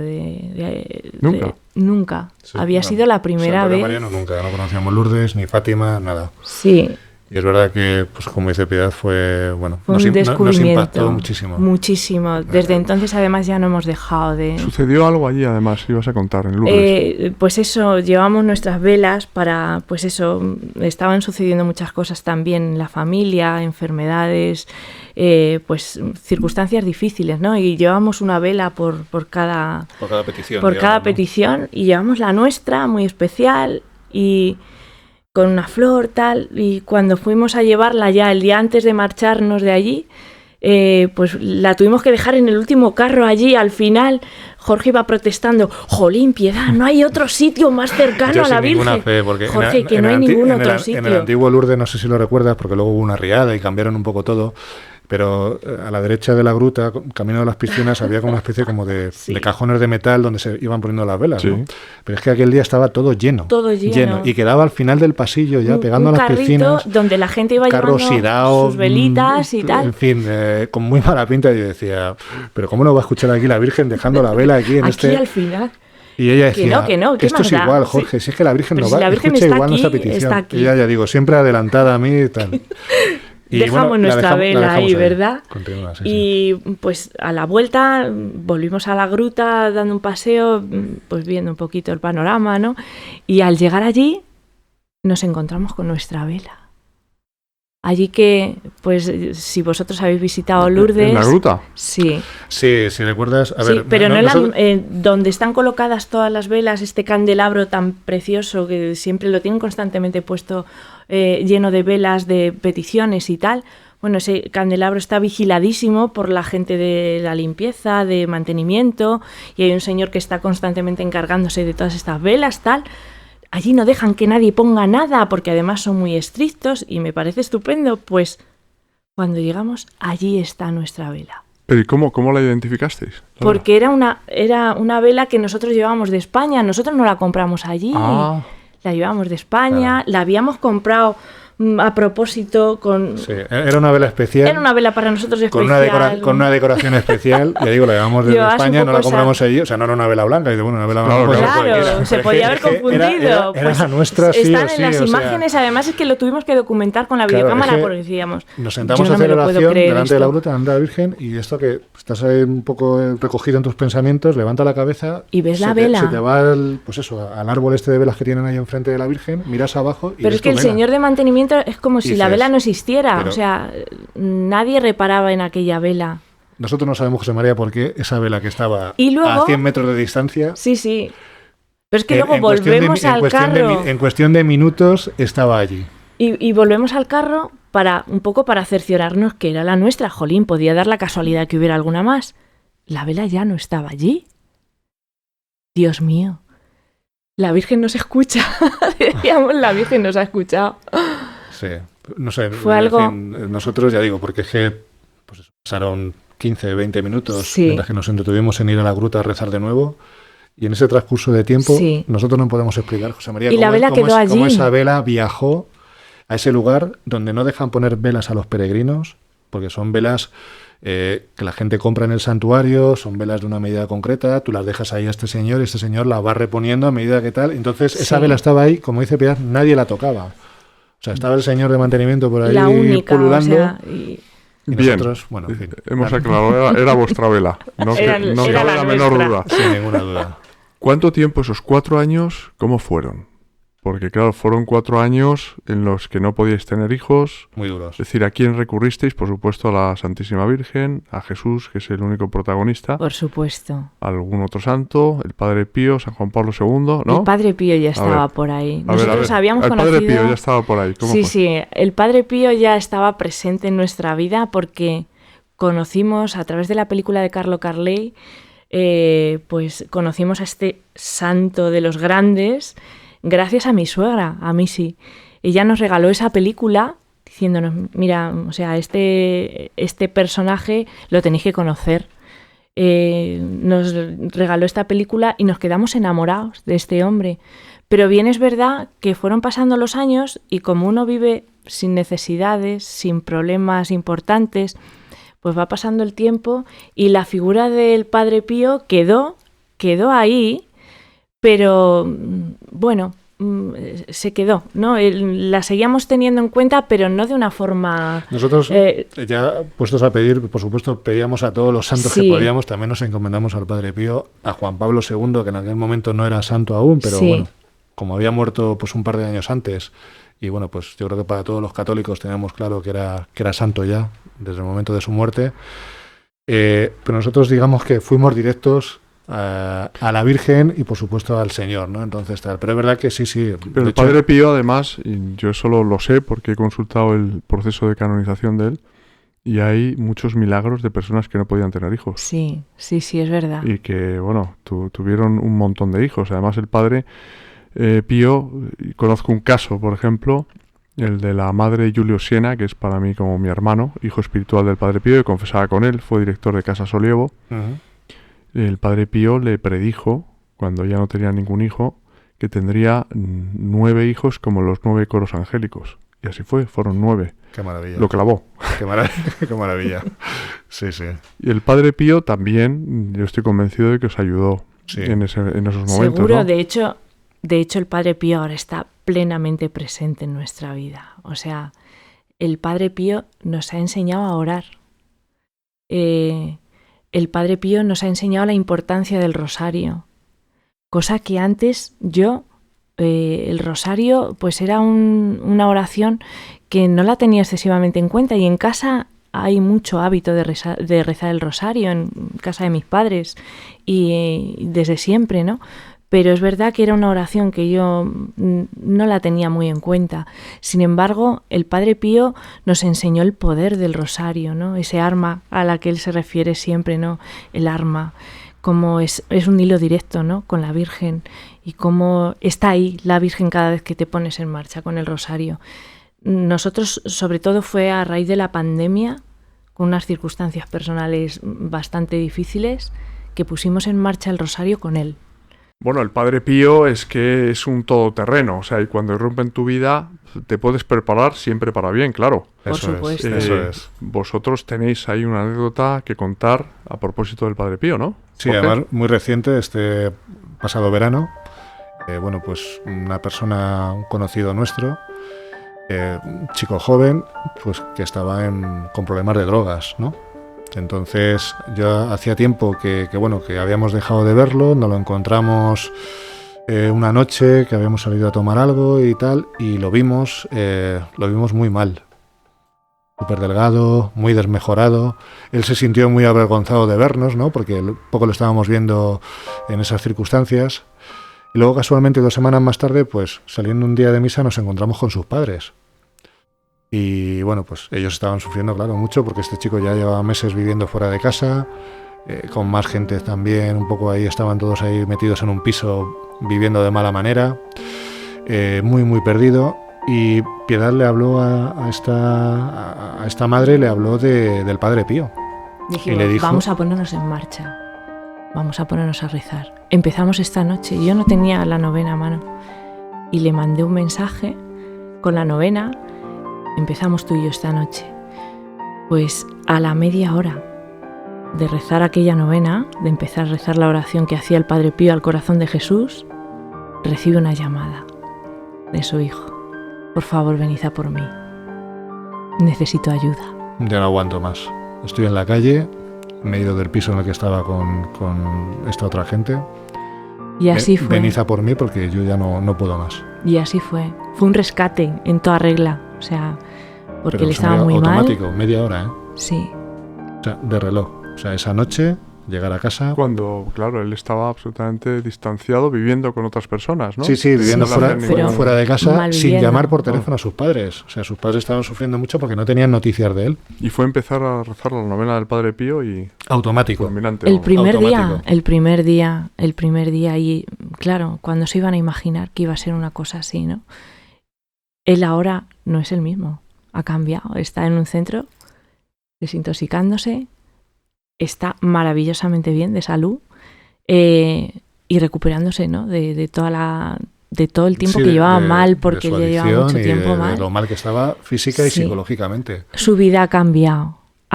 Speaker 3: nunca. Sí, había sido la primera vez.
Speaker 2: Mariano, nunca, no conocíamos Lourdes ni Fátima, nada.
Speaker 3: Sí.
Speaker 2: Y es verdad que, pues como dice Piedad, fue un
Speaker 3: nos
Speaker 2: impactó muchísimo.
Speaker 3: Muchísimo. Desde entonces, además, ya no hemos dejado de...
Speaker 1: ¿Sucedió algo allí, además, ibas a contar, en Lourdes?
Speaker 3: Pues eso, llevamos nuestras velas para... Pues eso, estaban sucediendo muchas cosas también en la familia, enfermedades, pues circunstancias difíciles, ¿no? Y llevamos una vela por cada petición. Por cada petición, y llevamos la nuestra, muy especial, y... con una flor, tal, y cuando fuimos a llevarla ya el día antes de marcharnos de allí, pues la tuvimos que dejar en el último carro allí. Al final Jorge iba protestando, jolín, Piedad, no hay otro sitio más cercano a la Virgen.
Speaker 2: Ninguna fe, porque
Speaker 3: Jorge, que no hay ningún otro sitio.
Speaker 2: En el antiguo Lourdes, no sé si lo recuerdas, porque luego hubo una riada y cambiaron un poco todo, pero a la derecha de la gruta, camino de las piscinas, había como una especie como de cajones de metal donde se iban poniendo las velas, ¿no? Pero es que aquel día estaba todo lleno. Y quedaba al final del pasillo ya pegando a las piscinas.
Speaker 3: Donde la gente iba llevando sus velitas y tal.
Speaker 2: En fin, con muy mala pinta. Yo decía, pero ¿cómo no va a escuchar aquí la Virgen dejando la vela aquí en
Speaker 3: aquí al final?
Speaker 2: Y ella decía,
Speaker 3: que no,
Speaker 2: esto es igual, Jorge, si es que la Virgen
Speaker 3: pero
Speaker 2: no va,
Speaker 3: si la Virgen
Speaker 2: escucha
Speaker 3: está
Speaker 2: igual
Speaker 3: aquí,
Speaker 2: nuestra petición.
Speaker 3: Está aquí.
Speaker 2: Y ella, ya digo, siempre adelantada a mí y tal. Y
Speaker 3: dejamos nuestra vela ahí, ¿verdad?
Speaker 2: Continúa, sí,
Speaker 3: y pues a la vuelta volvimos a la gruta dando un paseo, pues viendo un poquito el panorama, ¿no? Y al llegar allí nos encontramos con nuestra vela. Allí que, pues, si vosotros habéis visitado Lourdes...
Speaker 1: ¿En la gruta?
Speaker 3: Sí.
Speaker 2: Sí, si recuerdas... A ver,
Speaker 3: pero donde están colocadas todas las velas, este candelabro tan precioso que siempre lo tienen constantemente puesto, lleno de velas, de peticiones y tal. Bueno, ese candelabro está vigiladísimo por la gente de la limpieza, de mantenimiento, y hay un señor que está constantemente encargándose de todas estas velas, tal... Allí no dejan que nadie ponga nada, porque además son muy estrictos y me parece estupendo. Pues cuando llegamos, allí está nuestra vela.
Speaker 1: ¿Pero y cómo la identificasteis?
Speaker 3: Porque era una vela que nosotros llevábamos de España. Nosotros no la compramos allí. La llevábamos de España, la habíamos comprado a propósito con...
Speaker 2: Sí, era una vela especial.
Speaker 3: Era una vela para nosotros especial.
Speaker 2: Con una decoración especial. Ya digo, la llevamos desde España, no la compramos allí. O sea, no era una vela blanca. Una vela blanca.
Speaker 3: Claro, se podía haber confundido.
Speaker 2: Era la nuestra, sí.
Speaker 3: Están en las imágenes, además es que lo tuvimos que documentar con la videocámara porque decíamos...
Speaker 2: Nos sentamos a hacer oración delante de la gruta, delante de la Virgen, y esto que estás ahí un poco recogido en tus pensamientos, levanta la cabeza...
Speaker 3: Y ves la vela.
Speaker 2: Se te va al árbol este de velas que tienen ahí enfrente de la Virgen, miras abajo y...
Speaker 3: Pero es que el señor de mantenimiento es como si la vela no existiera, o sea, nadie reparaba en aquella vela.
Speaker 2: Nosotros no sabemos, José María, por qué esa vela que estaba
Speaker 3: luego,
Speaker 2: a 100 metros de distancia...
Speaker 3: Sí. Pero es que luego volvemos al carro...
Speaker 2: En cuestión de minutos estaba allí.
Speaker 3: Y volvemos al carro un poco para cerciorarnos que era la nuestra. Jolín, podía dar la casualidad que hubiera alguna más. La vela ya no estaba allí. Dios mío. La Virgen nos escucha. Decíamos, la Virgen nos ha escuchado.
Speaker 2: Sí. No sé,
Speaker 3: fue algo...
Speaker 2: nosotros, ya digo, porque es que pasaron 15, 20 minutos mientras que nos entretuvimos en ir a la gruta a rezar de nuevo, y en ese transcurso de tiempo nosotros no podemos explicar, José María,
Speaker 3: cómo esa
Speaker 2: vela viajó a ese lugar donde no dejan poner velas a los peregrinos, porque son velas que la gente compra en el santuario, son velas de una medida concreta, tú las dejas ahí a este señor y este señor las va reponiendo a medida que tal. Entonces esa vela estaba ahí, como dice Piedad, nadie la tocaba. O sea, estaba el señor de mantenimiento por ahí
Speaker 3: la única,
Speaker 2: pululando.
Speaker 3: O sea,
Speaker 2: y
Speaker 1: bien,
Speaker 2: nosotros, bueno, en fin,
Speaker 1: hemos aclarado, era vuestra vela. No,
Speaker 3: Era
Speaker 1: no
Speaker 3: la
Speaker 1: cabe la menor
Speaker 3: nuestra.
Speaker 1: duda.
Speaker 2: sin ninguna duda.
Speaker 1: ¿Cuánto tiempo esos 4 años, cómo fueron? Porque claro, fueron 4 años en los que no podíais tener hijos.
Speaker 2: Muy duros.
Speaker 1: Es decir, ¿a quién recurristeis? Por supuesto, a la Santísima Virgen, a Jesús, que es el único protagonista.
Speaker 3: Por supuesto.
Speaker 1: Algún otro santo, el Padre Pío, San Juan Pablo II, ¿no?
Speaker 3: El Padre Pío ya estaba
Speaker 1: ver,
Speaker 3: por ahí.
Speaker 1: A ver,
Speaker 3: Nosotros habíamos
Speaker 1: el
Speaker 3: conocido...
Speaker 1: Padre Pío ya estaba por ahí. ¿Cómo
Speaker 3: Sí,
Speaker 1: fue?
Speaker 3: sí, el Padre Pío ya estaba presente en nuestra vida porque conocimos a través de la película de Carlo Carley, pues conocimos a este santo de los grandes gracias a mi suegra, a Missy. Ella nos regaló esa película diciéndonos, mira, o sea, este personaje lo tenéis que conocer. Nos regaló esta película y nos quedamos enamorados de este hombre. Pero bien es verdad que fueron pasando los años y como uno vive sin necesidades, sin problemas importantes, pues va pasando el tiempo y la figura del Padre Pío quedó ahí, pero bueno, se quedó, ¿no? La seguíamos teniendo en cuenta, pero no de una forma...
Speaker 2: Nosotros, ya puestos a pedir, por supuesto, pedíamos a todos los santos que podíamos, también nos encomendamos al Padre Pío, a Juan Pablo II, que en aquel momento no era santo aún, pero bueno, como había muerto pues un par de años antes, y bueno, pues yo creo que para todos los católicos teníamos claro que era santo ya, desde el momento de su muerte, pero nosotros digamos que fuimos directos a la Virgen y por supuesto al Señor, ¿no? Entonces tal, pero es verdad que sí.
Speaker 1: Pero el Padre Pío además, y yo solo lo sé porque he consultado el proceso de canonización de él, y hay muchos milagros de personas que no podían tener hijos.
Speaker 3: Sí, es verdad.
Speaker 1: Y que, bueno, tuvieron un montón de hijos. Además el Padre Pío, conozco un caso, por ejemplo, el de la madre Giulio Siena, que es para mí como mi hermano, hijo espiritual del Padre Pío, y confesaba con él, fue director de Casa Solievo.
Speaker 2: Uh-huh.
Speaker 1: El Padre Pío le predijo, cuando ya no tenía ningún hijo, que tendría 9 hijos como los 9 coros angélicos. Y así fue, fueron 9.
Speaker 2: Qué maravilla.
Speaker 1: Lo clavó.
Speaker 2: Qué maravilla. Sí.
Speaker 1: Y el Padre Pío también, yo estoy convencido de que os ayudó en esos momentos.
Speaker 3: Seguro,
Speaker 1: ¿no?
Speaker 3: de hecho el Padre Pío ahora está plenamente presente en nuestra vida. O sea, el Padre Pío nos ha enseñado a orar. El Padre Pío nos ha enseñado la importancia del rosario, cosa que antes el rosario pues era una oración que no la tenía excesivamente en cuenta, y en casa hay mucho hábito de rezar el rosario, en casa de mis padres y desde siempre, ¿no? Pero es verdad que era una oración que yo no la tenía muy en cuenta. Sin embargo, el Padre Pío nos enseñó el poder del rosario, ¿no? Ese arma a la que él se refiere siempre, ¿no? El arma, como es un hilo directo, ¿no? Con la Virgen, y cómo está ahí la Virgen cada vez que te pones en marcha con el rosario. Nosotros, sobre todo, fue a raíz de la pandemia, con unas circunstancias personales bastante difíciles, que pusimos en marcha el rosario con él.
Speaker 1: Bueno, el Padre Pío es que es un todoterreno, o sea, y cuando irrumpe en tu vida te puedes preparar siempre para bien, claro.
Speaker 3: Por supuesto.
Speaker 2: Eso es.
Speaker 1: Vosotros tenéis ahí una anécdota que contar a propósito del Padre Pío, ¿no?
Speaker 2: Sí, además muy reciente, este pasado verano, bueno, pues una persona, un conocido nuestro, un chico joven, pues que estaba con problemas de drogas, ¿no? Entonces yo hacía tiempo que habíamos dejado de verlo, nos lo encontramos una noche que habíamos salido a tomar algo y tal, y lo vimos muy mal, súper delgado, muy desmejorado. Él se sintió muy avergonzado de vernos, ¿no? Porque poco lo estábamos viendo en esas circunstancias. Y luego casualmente 2 semanas más tarde, pues saliendo un día de misa nos encontramos con sus padres. Y bueno, pues ellos estaban sufriendo, claro, mucho, porque este chico ya llevaba meses viviendo fuera de casa, con más gente también, un poco ahí, estaban todos ahí metidos en un piso, viviendo de mala manera, muy perdido. Y Piedad le habló a esta madre, le habló del Padre Pío.
Speaker 3: Dijimos,
Speaker 2: y le dijo,
Speaker 3: vamos a ponernos en marcha, vamos a ponernos a rezar. Empezamos esta noche, yo no tenía la novena a mano, y le mandé un mensaje con la novena, empezamos tú y yo esta noche. Pues a la media hora de rezar aquella novena, de empezar a rezar la oración que hacía el Padre Pío al corazón de Jesús, recibe una llamada de su hijo. Por favor, venid a por mí. Necesito ayuda.
Speaker 2: Ya no aguanto más. Estoy en la calle, me he ido del piso en el que estaba con esta otra gente.
Speaker 3: Y así fue.
Speaker 2: Venid a por mí porque yo ya no puedo más.
Speaker 3: Y así fue. Fue un rescate en toda regla. O sea, porque
Speaker 2: Pero
Speaker 3: él estaba muy
Speaker 2: automático,
Speaker 3: mal.
Speaker 2: media hora, ¿eh?
Speaker 3: Sí.
Speaker 2: O sea, de reloj. O sea, esa noche, llegar a casa...
Speaker 1: Cuando, claro, él estaba absolutamente distanciado, viviendo con otras personas, ¿no?
Speaker 2: Sí, viviendo
Speaker 3: Sí,
Speaker 2: fuera de casa,
Speaker 3: mal
Speaker 2: sin
Speaker 3: viviendo.
Speaker 2: llamar por teléfono a sus padres. O sea, sus padres estaban sufriendo mucho porque no tenían noticias de él.
Speaker 1: Y fue empezar a rezar la novena del Padre Pío y...
Speaker 2: Automático.
Speaker 1: fulminante.
Speaker 3: El
Speaker 1: vamos.
Speaker 3: primer
Speaker 2: Automático.
Speaker 3: el primer día, y claro, cuando se iban a imaginar que iba a ser una cosa así, ¿no? Él ahora no es el mismo, ha cambiado, está en un centro desintoxicándose, está maravillosamente bien de salud y recuperándose, ¿no? De todo el tiempo
Speaker 2: Sí,
Speaker 3: que llevaba mal,
Speaker 2: de
Speaker 3: porque
Speaker 2: su
Speaker 3: ya llevaba
Speaker 2: adicción
Speaker 3: mucho
Speaker 2: y
Speaker 3: tiempo
Speaker 2: de
Speaker 3: mal.
Speaker 2: lo mal que estaba física y
Speaker 3: Sí.
Speaker 2: psicológicamente.
Speaker 3: Su vida ha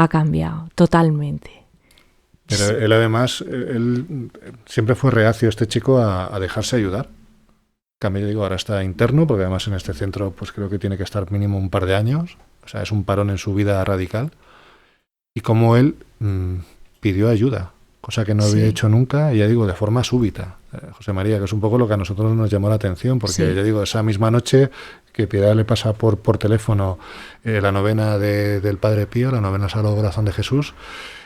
Speaker 3: cambiado totalmente.
Speaker 2: Pero él además, él siempre fue reacio, este chico, a dejarse ayudar. Cambio, yo digo, ahora está interno, porque además en este centro pues creo que tiene que estar mínimo un par de años. O sea, es un parón en su vida radical. Y como él pidió ayuda, cosa que no había
Speaker 3: Sí.
Speaker 2: hecho nunca, y ya digo, de forma súbita. José María, que es un poco lo que a nosotros nos llamó la atención, porque
Speaker 3: Sí.
Speaker 2: ya digo, esa misma noche que Piedad le pasa por teléfono la novena del Padre Pío, la novena Sagrado Corazón de Jesús,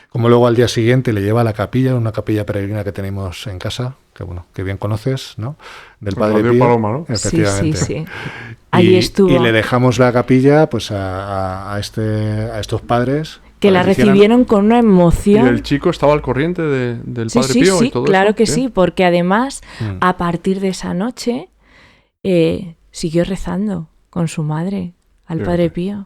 Speaker 2: como luego al día siguiente le lleva a la capilla, una capilla peregrina que tenemos en casa, que bueno, que bien conoces, ¿no? Del Padre
Speaker 1: Radio
Speaker 2: Pío.
Speaker 1: Paloma, ¿no?
Speaker 2: Efectivamente.
Speaker 3: Sí. Allí estuvo.
Speaker 2: Y le dejamos la capilla pues a estos padres.
Speaker 3: Que
Speaker 2: para
Speaker 3: la
Speaker 2: hicieran-
Speaker 3: recibieron con una
Speaker 1: Y
Speaker 3: emoción.
Speaker 1: el chico estaba al corriente del
Speaker 3: Sí,
Speaker 1: Padre
Speaker 3: sí,
Speaker 1: Pío
Speaker 3: sí,
Speaker 1: y todo
Speaker 3: claro
Speaker 1: eso.
Speaker 3: que sí, porque además
Speaker 2: Mm.
Speaker 3: a partir de esa noche siguió rezando con su madre al
Speaker 1: Fíjate.
Speaker 3: Padre Pío.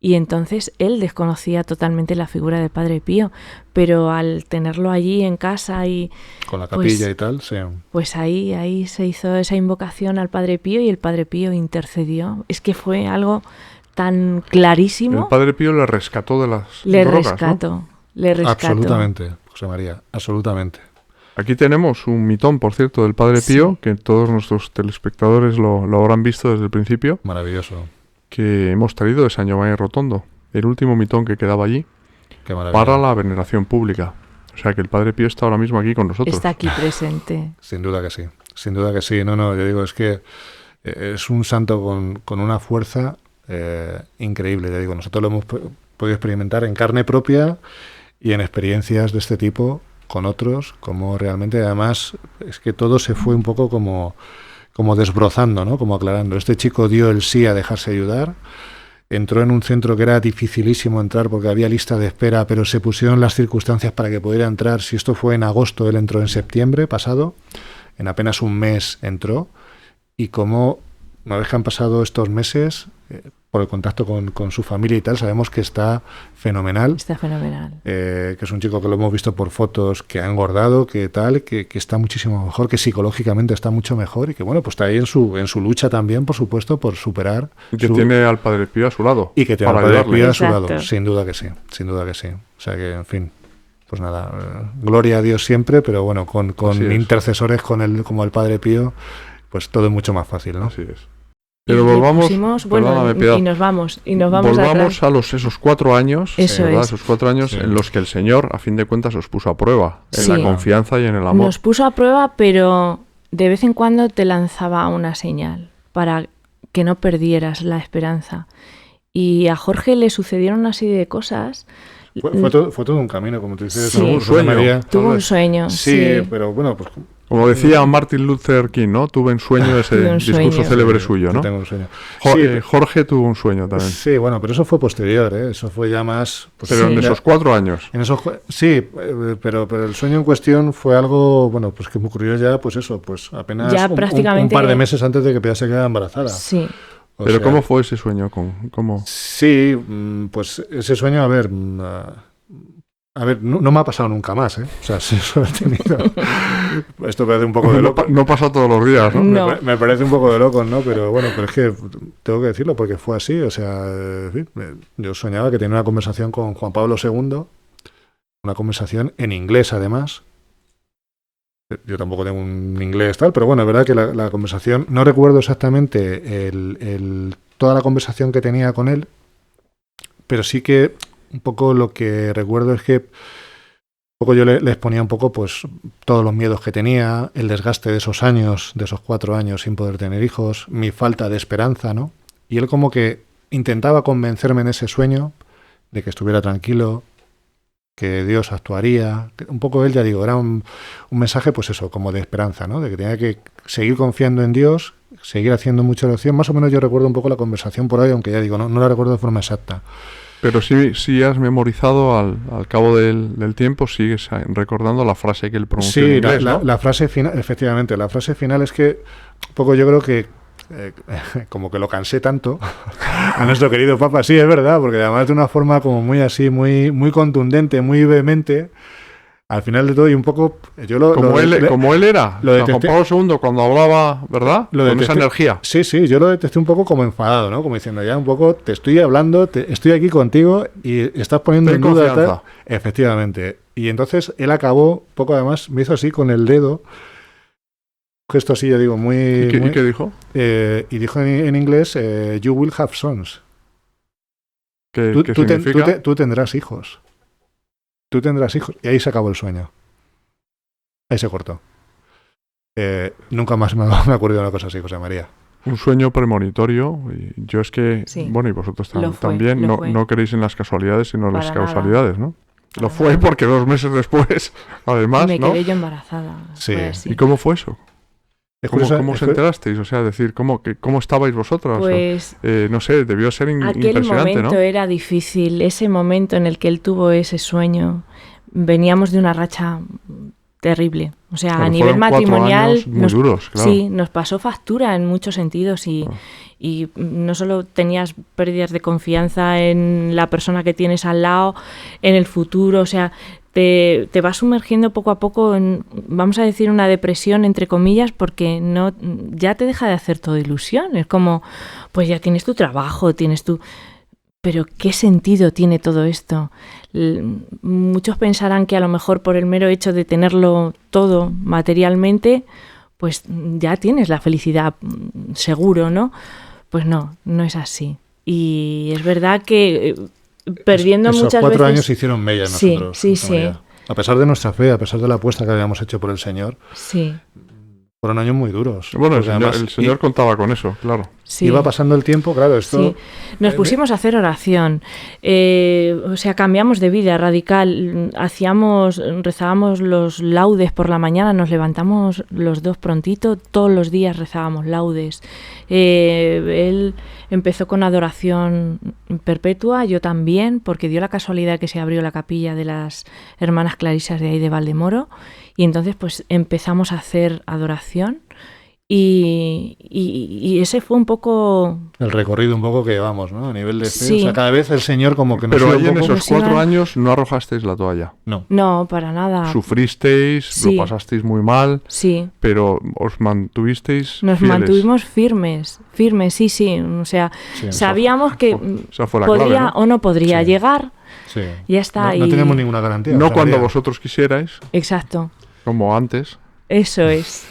Speaker 3: Y entonces él desconocía totalmente la figura del Padre Pío, pero al tenerlo allí en casa y
Speaker 2: Con la
Speaker 3: pues-
Speaker 2: capilla y tal, sí.
Speaker 3: pues ahí se hizo esa invocación al Padre Pío y el Padre Pío intercedió. Es que fue algo tan clarísimo.
Speaker 1: El Padre Pío le rescató de las
Speaker 3: Le
Speaker 1: drogas, ¿no?
Speaker 3: rescató, le rescató.
Speaker 2: Absolutamente, José María, absolutamente.
Speaker 1: Aquí tenemos un mitón, por cierto, del Padre
Speaker 3: Sí.
Speaker 1: Pío, que todos nuestros telespectadores lo habrán visto desde el principio,
Speaker 2: Maravilloso.
Speaker 1: que hemos traído de San Giovanni Rotondo, el último mitón que quedaba allí,
Speaker 2: Qué maravilla.
Speaker 1: para la veneración pública. O sea que el Padre Pío está ahora mismo aquí con nosotros.
Speaker 3: Está aquí presente.
Speaker 2: Sin duda que sí. Sin duda que sí. No, yo digo, es que es un santo con una fuerza increíble. Ya digo, nosotros lo hemos podido experimentar en carne propia y en experiencias de este tipo con otros, como realmente además es que todo se fue un poco como desbrozando, ¿no? Como aclarando. Este chico dio el sí a dejarse ayudar, entró en un centro que era dificilísimo entrar porque había lista de espera, pero se pusieron las circunstancias para que pudiera entrar. Si esto fue en agosto, él entró en septiembre pasado, en apenas un mes entró, y como una vez que han pasado estos meses, por el contacto con su familia y tal, sabemos que está fenomenal.
Speaker 3: Está fenomenal.
Speaker 2: Que es un chico que lo hemos visto por fotos, que ha engordado, que tal, que está muchísimo mejor, que psicológicamente está mucho mejor y que bueno, pues está ahí en su lucha también, por supuesto, por superar.
Speaker 1: Y que tiene al Padre Pío a su lado.
Speaker 2: Y que tiene al
Speaker 1: para
Speaker 2: Padre
Speaker 1: ayudarle.
Speaker 2: Pío a su lado,
Speaker 3: Exacto.
Speaker 2: sin duda que sí, sin duda que sí. O sea que, en fin, pues nada, gloria a Dios siempre, pero bueno, con
Speaker 1: Así es.
Speaker 2: intercesores como el Padre Pío, pues todo es mucho más fácil, ¿no?
Speaker 1: Así es. Pero
Speaker 3: Y le
Speaker 1: volvamos,
Speaker 3: pusimos-
Speaker 1: perdóname,
Speaker 3: bueno,
Speaker 1: Piedad.
Speaker 3: y nos vamos
Speaker 1: Volvamos a esos 4 años,
Speaker 3: Eso
Speaker 1: ¿verdad?
Speaker 3: es.
Speaker 1: Esos 4 años
Speaker 2: Sí.
Speaker 1: en los que el Señor, a fin de cuentas, os puso a prueba, en
Speaker 3: Sí.
Speaker 1: la confianza y en el amor.
Speaker 3: Nos puso a prueba, pero de vez en cuando te lanzaba una señal para que no perdieras la esperanza. Y a Jorge le sucedieron una serie de cosas.
Speaker 2: Fue todo un camino, como tú dices,
Speaker 3: Sí.
Speaker 2: ¿no?
Speaker 1: Un
Speaker 2: José
Speaker 1: sueño.
Speaker 2: María.
Speaker 3: Tuvo un
Speaker 1: vez.
Speaker 3: sueño.
Speaker 2: Sí,
Speaker 3: Sí.
Speaker 2: pero bueno, pues
Speaker 1: Como decía Martin Luther King, ¿no? Tuve un sueño, ese
Speaker 3: Tuve un
Speaker 1: discurso
Speaker 3: sueño.
Speaker 1: célebre suyo,
Speaker 2: Yo
Speaker 1: ¿no?
Speaker 2: tengo un sueño.
Speaker 1: Jorge tuvo un sueño también.
Speaker 2: Sí, bueno, pero eso fue posterior, ¿eh? Eso fue ya más... pues,
Speaker 1: Pero en
Speaker 3: Sí.
Speaker 1: esos 4 años.
Speaker 2: En esos, sí, pero el sueño en cuestión fue algo, bueno, pues que me ocurrió ya, pues eso, pues apenas
Speaker 3: Ya
Speaker 2: un
Speaker 3: prácticamente-
Speaker 2: par de meses antes de que Piedad se quedara embarazada.
Speaker 3: Sí.
Speaker 2: O
Speaker 1: Pero
Speaker 2: sea,
Speaker 1: ¿cómo fue ese sueño? ¿Cómo?
Speaker 2: Sí, pues ese sueño, a ver, A ver, no me ha pasado nunca más, ¿eh? O sea, si eso he tenido... Esto parece un poco de loco.
Speaker 1: No pasa todos los días, ¿no?
Speaker 3: No.
Speaker 2: Me parece un poco de locos, ¿no? Pero bueno, pero es que tengo que decirlo porque fue así. O sea, en fin, yo soñaba que tenía una conversación con Juan Pablo II, una conversación en inglés, además. Yo tampoco tengo un inglés tal, pero bueno, es verdad que la conversación... No recuerdo exactamente toda la conversación que tenía con él, pero sí que un poco lo que recuerdo es que un poco yo le exponía un poco pues todos los miedos que tenía, el desgaste de esos años, de esos 4 años sin poder tener hijos, mi falta de esperanza, ¿no? Y él como que intentaba convencerme en ese sueño de que estuviera tranquilo, que Dios actuaría. Un poco él, ya digo, era un mensaje pues eso, como de esperanza, ¿no? De que tenía que seguir confiando en Dios, seguir haciendo mucha oración. Más o menos yo recuerdo un poco la conversación por ahí, aunque ya digo, no la recuerdo de forma exacta.
Speaker 1: Pero sí has memorizado al cabo del tiempo, sigues recordando la frase que él pronunció en inglés, ¿no?
Speaker 2: La frase final, efectivamente, la frase final es que un poco yo creo que como que lo cansé tanto a nuestro querido Papa, sí, es verdad, porque además de una forma como muy así, muy contundente, muy vehemente, al final de todo, y un poco
Speaker 1: como él era, Juan Pablo II cuando hablaba, ¿verdad? Con esa energía.
Speaker 2: Sí, yo lo detesté un poco como enfadado, ¿no? Como diciendo, ya un poco, te estoy hablando, estoy aquí contigo y estás poniendo en duda tal. Efectivamente. Y entonces él acabó, poco además, me hizo así con el dedo, gesto así, yo digo, muy...
Speaker 1: ¿Y qué dijo?
Speaker 2: Y dijo en inglés, you will have sons.
Speaker 1: ¿Qué significa?
Speaker 2: Tú tendrás hijos. Tú tendrás hijos. Y ahí se acabó el sueño. Ahí se cortó. Nunca más me ha ocurrido una cosa así, José María.
Speaker 1: Un sueño premonitorio. Y yo es que,
Speaker 3: sí,
Speaker 1: bueno, y vosotros también, no creéis en las casualidades, sino en las causalidades, ¿no?
Speaker 3: Para
Speaker 1: lo fue
Speaker 3: nada.
Speaker 1: Porque 2 meses después, además,
Speaker 3: me
Speaker 1: ¿no?
Speaker 3: quedé yo embarazada.
Speaker 2: Sí.
Speaker 1: ¿Y cómo fue eso? ¿Cómo os enterasteis? O sea, decir, ¿cómo estabais vosotros?
Speaker 3: Pues
Speaker 1: no sé, debió ser
Speaker 3: aquel
Speaker 1: impresionante,
Speaker 3: momento
Speaker 1: ¿no?
Speaker 3: era difícil, ese momento en el que él tuvo ese sueño. Veníamos de una racha terrible. O sea,
Speaker 1: Claro,
Speaker 3: a nivel matrimonial
Speaker 1: muy duros, claro.
Speaker 3: Sí, nos pasó factura en muchos sentidos y no solo tenías pérdidas de confianza en la persona que tienes al lado, en el futuro, o sea, te vas sumergiendo poco a poco en, vamos a decir, una depresión, entre comillas, porque ya te deja de hacer toda ilusión. Es como, pues ya tienes tu trabajo, tienes tu... Pero ¿qué sentido tiene todo esto? Muchos pensarán que a lo mejor por el mero hecho de tenerlo todo materialmente, pues ya tienes la felicidad seguro, ¿no? Pues no es así. Y es verdad que perdiendo
Speaker 2: esos
Speaker 3: muchas
Speaker 2: 4
Speaker 3: veces...
Speaker 2: años hicieron mella nosotros.
Speaker 3: Sí.
Speaker 2: A pesar de nuestra fe, a pesar de la apuesta que habíamos hecho por el Señor,
Speaker 3: sí,
Speaker 2: fueron años muy duros.
Speaker 1: Bueno, el señor contaba con eso, claro.
Speaker 3: Sí.
Speaker 2: Iba pasando el tiempo, claro, esto...
Speaker 3: Sí. Nos pusimos a hacer oración, o sea, cambiamos de vida radical, rezábamos los laudes por la mañana, nos levantamos los dos prontito, todos los días rezábamos laudes. Él empezó con adoración perpetua, yo también, porque dio la casualidad que se abrió la capilla de las hermanas clarisas de ahí de Valdemoro, y entonces pues empezamos a hacer adoración. Y ese fue un poco...
Speaker 2: El recorrido un poco que llevamos, ¿no? A nivel de fe.
Speaker 3: Sí.
Speaker 2: O sea, cada vez el Señor como que nos...
Speaker 1: Pero ahí en
Speaker 2: poco...
Speaker 1: esos 4 años no arrojasteis la toalla.
Speaker 2: No,
Speaker 3: para nada.
Speaker 1: Sufristeis,
Speaker 3: Sí.
Speaker 1: lo pasasteis muy mal,
Speaker 3: Sí.
Speaker 1: pero os mantuvisteis
Speaker 3: Nos
Speaker 1: fieles.
Speaker 3: mantuvimos firmes, sí. O sea,
Speaker 2: Sí,
Speaker 3: sabíamos que
Speaker 1: esa fue la
Speaker 3: podría
Speaker 1: clave, ¿no?
Speaker 3: o no podría
Speaker 2: Sí.
Speaker 3: llegar,
Speaker 2: sí.
Speaker 3: ya está.
Speaker 2: No tenemos ninguna garantía.
Speaker 1: No
Speaker 2: José
Speaker 1: cuando
Speaker 2: María.
Speaker 1: vosotros quisierais,
Speaker 3: Exacto,
Speaker 1: como antes,
Speaker 3: eso es.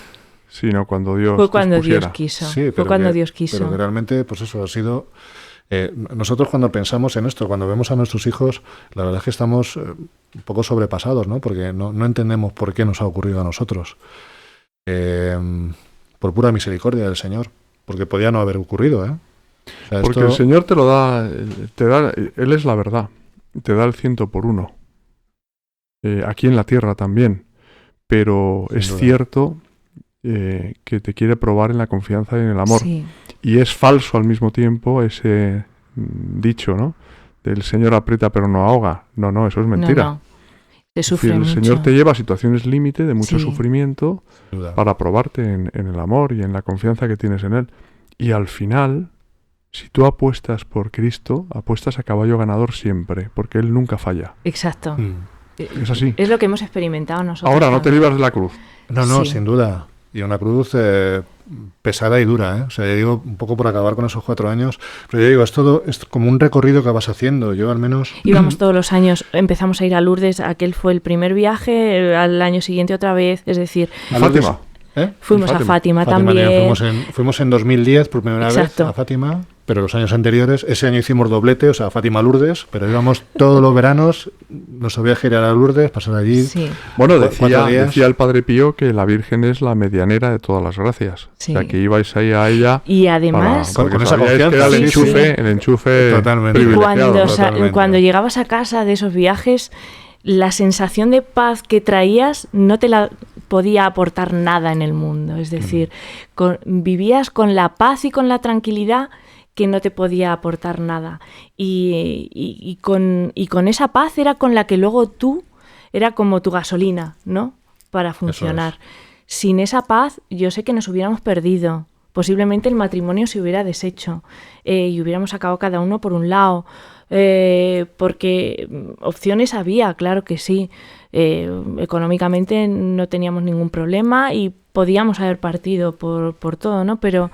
Speaker 1: sino cuando Dios
Speaker 3: Fue cuando
Speaker 1: dispusiera.
Speaker 3: Dios quiso.
Speaker 2: Sí,
Speaker 3: Fue
Speaker 2: pero
Speaker 3: cuando
Speaker 2: que-
Speaker 3: Dios quiso.
Speaker 2: Pero que realmente, pues eso ha sido... nosotros cuando pensamos en esto, cuando vemos a nuestros hijos, la verdad es que estamos un poco sobrepasados, ¿no? Porque no entendemos por qué nos ha ocurrido a nosotros. Por pura misericordia del Señor. Porque podía no haber ocurrido, ¿eh? O sea,
Speaker 1: Porque
Speaker 2: esto-
Speaker 1: el Señor te lo da, Él es la verdad, te da el 100 por 1. Aquí en la tierra también, pero
Speaker 2: Sin
Speaker 1: es
Speaker 2: duda.
Speaker 1: cierto que te quiere probar en la confianza y en el amor.
Speaker 3: Sí,
Speaker 1: Y es falso al mismo tiempo ese dicho, ¿no? Del Señor aprieta pero no ahoga. No, eso es mentira.
Speaker 3: No. Se
Speaker 1: Es
Speaker 3: sufre
Speaker 1: decir, el
Speaker 3: mucho.
Speaker 1: Señor te lleva a situaciones límite de mucho
Speaker 3: Sí.
Speaker 1: sufrimiento
Speaker 2: sin duda.
Speaker 1: para probarte en el amor y en la confianza que tienes en Él. Y al final, si tú apuestas por Cristo, apuestas a caballo ganador siempre, porque Él nunca falla.
Speaker 3: Exacto.
Speaker 1: Es así.
Speaker 3: Es lo que hemos experimentado nosotros.
Speaker 1: Ahora no te
Speaker 3: también.
Speaker 1: libras de la cruz.
Speaker 2: No,
Speaker 3: Sí.
Speaker 2: sin duda. Y una cruz pesada y dura, ¿eh? O sea, yo digo, un poco por acabar con esos 4 años, pero yo digo, es como un recorrido que vas haciendo. Yo al menos...
Speaker 3: Íbamos todos los años, empezamos a ir a Lourdes, aquel fue el primer viaje, al año siguiente otra vez, es decir,
Speaker 1: A Fátima.
Speaker 3: fuimos a Fátima también.
Speaker 2: Fuimos en 2010 por primera
Speaker 3: Exacto.
Speaker 2: vez a Fátima, pero los años anteriores, ese año hicimos doblete, o sea, Fátima-Lourdes, pero íbamos todos los veranos, nuestro viaje era a Lourdes, pasar allí.
Speaker 3: Sí,
Speaker 1: Bueno,
Speaker 2: 4 días.
Speaker 1: decía el Padre Pío que la Virgen es la medianera de todas las gracias.
Speaker 3: Sí.
Speaker 1: O sea, que ibais ahí a ella
Speaker 3: y además,
Speaker 1: porque
Speaker 2: con esa
Speaker 1: sabíais que era
Speaker 2: confianza.
Speaker 1: el
Speaker 3: Sí, sí.
Speaker 1: enchufe
Speaker 2: Totalmente.
Speaker 1: privilegiado.
Speaker 2: Totalmente.
Speaker 3: cuando llegabas a casa de esos viajes, la sensación de paz que traías no te la podía aportar nada en el mundo. Es decir, vivías con la paz y con la tranquilidad que no te podía aportar nada. Y con esa paz era con la que luego tú, era como tu gasolina, ¿no? Para funcionar. Sin esa paz, yo sé que nos hubiéramos perdido. Posiblemente el matrimonio se hubiera deshecho y hubiéramos acabado cada uno por un lado. Porque opciones había, claro que sí. Económicamente no teníamos ningún problema y podíamos haber partido por todo, ¿no? Pero,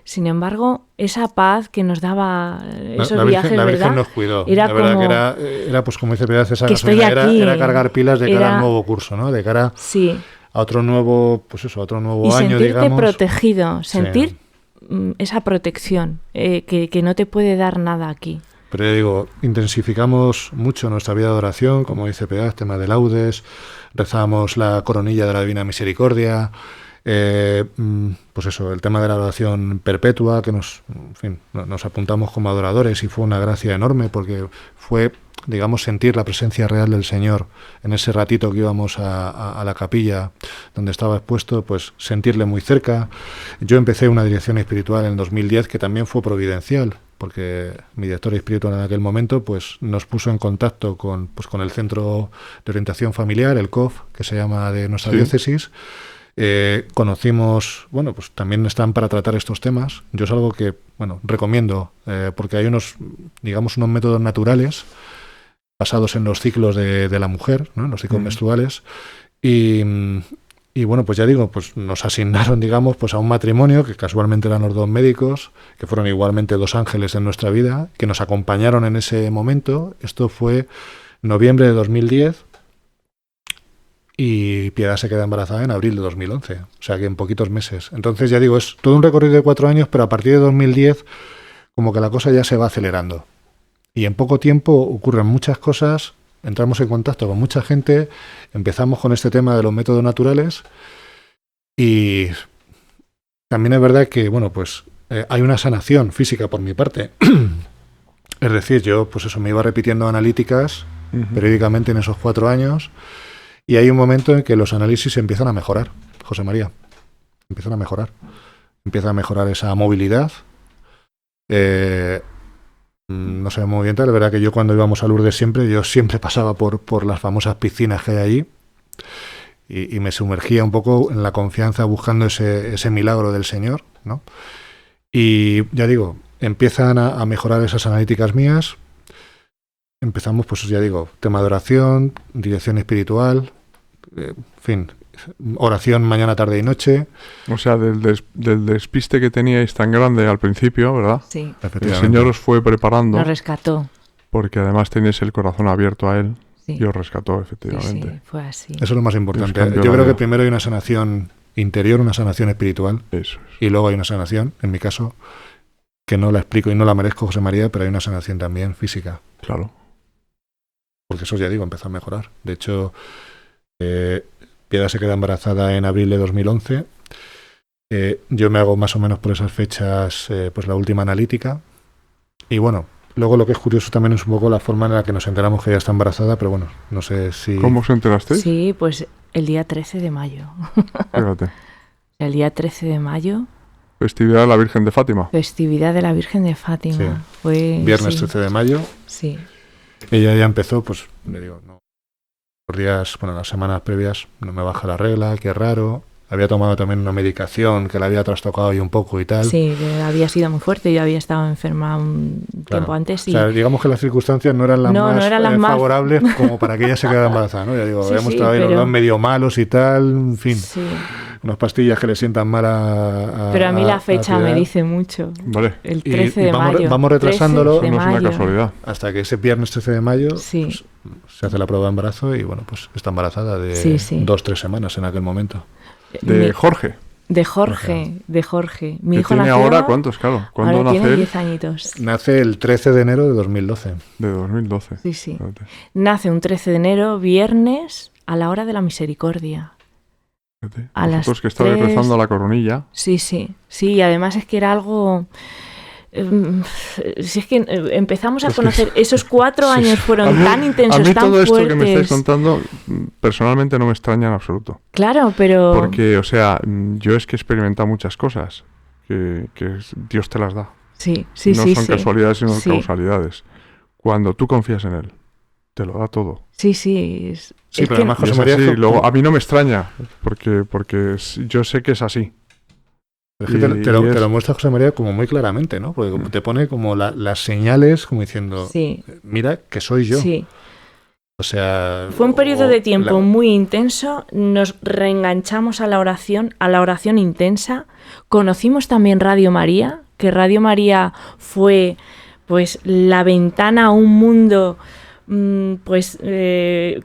Speaker 3: sin embargo, esa paz que nos daba esos viajes,
Speaker 2: la
Speaker 3: ¿verdad?
Speaker 2: Virgen nos cuidó.
Speaker 3: Era
Speaker 2: la verdad
Speaker 3: como,
Speaker 2: que era, pues como dice Piedad, esa
Speaker 3: que estoy
Speaker 2: gasolina
Speaker 3: aquí.
Speaker 2: era cargar pilas de cara
Speaker 3: Era-
Speaker 2: al nuevo curso, ¿no? De cara
Speaker 3: Sí.
Speaker 2: a otro nuevo, pues eso, a otro nuevo
Speaker 3: Y
Speaker 2: año,
Speaker 3: sentirte
Speaker 2: digamos.
Speaker 3: protegido,
Speaker 2: Sí.
Speaker 3: sentir esa protección que no te puede dar nada aquí.
Speaker 2: Pero yo digo, intensificamos mucho nuestra vida de oración, como dice Piedad, tema de laudes, rezamos la coronilla de la Divina Misericordia, pues eso, el tema de la oración perpetua, que en fin, nos apuntamos como adoradores y fue una gracia enorme porque fue, digamos, sentir la presencia real del Señor en ese ratito que íbamos a la capilla donde estaba expuesto, pues sentirle muy cerca. Yo empecé una dirección espiritual en 2010 que también fue providencial, porque mi director espiritual en aquel momento pues nos puso en contacto con el Centro de Orientación Familiar, el COF, que se llama de nuestra diócesis. Conocimos, bueno, pues también están para tratar estos temas. Yo es algo que, bueno, recomiendo, porque hay unos métodos naturales basados en los ciclos de la mujer, ¿no? En los ciclos menstruales. Y bueno, pues ya digo, pues nos asignaron, digamos, pues a un matrimonio, que casualmente eran los 2 médicos, que fueron igualmente 2 ángeles en nuestra vida, que nos acompañaron en ese momento. Esto fue noviembre de 2010 y Piedad se queda embarazada en abril de 2011, o sea que en poquitos meses. Entonces ya digo, es todo un recorrido de 4 años, pero a partir de 2010 como que la cosa ya se va acelerando. Y en poco tiempo ocurren muchas cosas. Entramos en contacto con mucha gente, empezamos con este tema de los métodos naturales y también es verdad que, bueno, pues hay una sanación física por mi parte. Es decir, yo pues eso me iba repitiendo analíticas periódicamente en esos 4 años y hay un momento en que los análisis empiezan a mejorar, José María, empiezan a mejorar. Empieza a mejorar esa movilidad. No sé muy bien tal, es verdad que yo cuando íbamos a Lourdes yo siempre pasaba por las famosas piscinas que hay allí y me sumergía un poco en la confianza buscando ese milagro del Señor, ¿no? Y ya digo, empiezan a mejorar esas analíticas mías, empezamos, pues ya digo, tema de oración, dirección espiritual, en fin, oración mañana, tarde y noche.
Speaker 1: O sea, del despiste que teníais tan grande al principio, ¿verdad?
Speaker 3: Sí.
Speaker 1: El Señor os fue preparando,
Speaker 3: Nos rescató.
Speaker 1: porque además tenéis el corazón abierto a Él
Speaker 3: Sí.
Speaker 1: y os rescató,
Speaker 3: Sí,
Speaker 1: efectivamente.
Speaker 3: sí, fue así.
Speaker 2: Eso es lo más importante.
Speaker 1: Dios cambió
Speaker 2: Yo
Speaker 1: la
Speaker 2: creo que
Speaker 1: vida.
Speaker 2: primero hay una sanación interior, una sanación espiritual,
Speaker 1: Eso es.
Speaker 2: y luego hay una sanación, en mi caso, que no la explico y no la merezco, José María, pero hay una sanación también física.
Speaker 1: Claro.
Speaker 2: Porque eso ya digo, empezó a mejorar. De hecho, Piedad se queda embarazada en abril de 2011. Yo me hago más o menos por esas fechas pues la última analítica. Y bueno, luego lo que es curioso también es un poco la forma en la que nos enteramos que ella está embarazada, pero bueno, no sé si...
Speaker 1: ¿Cómo os enterasteis?
Speaker 3: Sí, pues el día 13 de mayo.
Speaker 1: Fíjate.
Speaker 3: El día 13 de mayo,
Speaker 1: Festividad de la Virgen de Fátima.
Speaker 3: festividad de la Virgen de Fátima.
Speaker 2: Sí.
Speaker 3: Fue,
Speaker 2: Viernes
Speaker 3: sí,
Speaker 2: 13 de mayo.
Speaker 3: Sí.
Speaker 2: Ella ya empezó, pues le digo, no, los días, bueno, las semanas previas no me baja la regla, qué raro. había tomado también una medicación que la había trastocado ahí un poco y tal.
Speaker 3: Sí, que había sido muy fuerte, yo había estado enferma un tiempo antes.
Speaker 2: O sea, digamos que las circunstancias no eran las más favorables como para que ella se quedara embarazada, ¿no? Ya digo, habíamos estado ahí los dos medio malos y tal, en fin. Sí. Unas pastillas que le sientan mal a
Speaker 3: Pero a mí la fecha me dice mucho.
Speaker 1: Vale.
Speaker 3: El 13 de mayo.
Speaker 2: Vamos retrasándolo.
Speaker 1: No es una casualidad.
Speaker 2: Hasta que ese viernes 13 de mayo pues, se hace la prueba de embarazo y bueno, pues está embarazada de 2-3 semanas en aquel momento.
Speaker 1: ¿De Jorge?
Speaker 3: De Jorge. Mi hijo
Speaker 1: tiene
Speaker 3: nació,
Speaker 1: ahora cuántos, claro? ¿Cuándo
Speaker 3: ahora
Speaker 1: nace
Speaker 3: tiene
Speaker 1: él?
Speaker 3: 10 añitos.
Speaker 2: Nace el 13 de enero de 2012.
Speaker 1: De 2012.
Speaker 3: Sí, sí. Nace un 13 de enero, viernes, a la hora de la misericordia. A
Speaker 1: Vosotros
Speaker 3: las
Speaker 1: que estabais
Speaker 3: 3...
Speaker 1: rezando la coronilla.
Speaker 3: Sí, y además es que era algo... si es que empezamos a conocer, esos 4 años fueron tan intensos,
Speaker 1: tan fuertes. A mí todo esto que me estáis contando, personalmente no me extraña en absoluto.
Speaker 3: Claro, pero...
Speaker 1: Porque, o sea, yo es que he experimentado muchas cosas que Dios te las da.
Speaker 3: Sí.
Speaker 1: No son casualidades, sino causalidades. Cuando tú confías en Él, te lo da todo.
Speaker 3: Sí.
Speaker 2: Sí, pero además José María...
Speaker 1: Luego, a mí no me extraña, porque yo sé que es así.
Speaker 2: Es que te lo muestra José María como muy claramente, ¿no? Porque te pone como las señales, como diciendo, mira que soy yo. Sí. O sea...
Speaker 3: Fue un periodo de tiempo muy intenso, nos reenganchamos a la oración intensa. Conocimos también Radio María, que Radio María fue pues la ventana a un mundo... pues que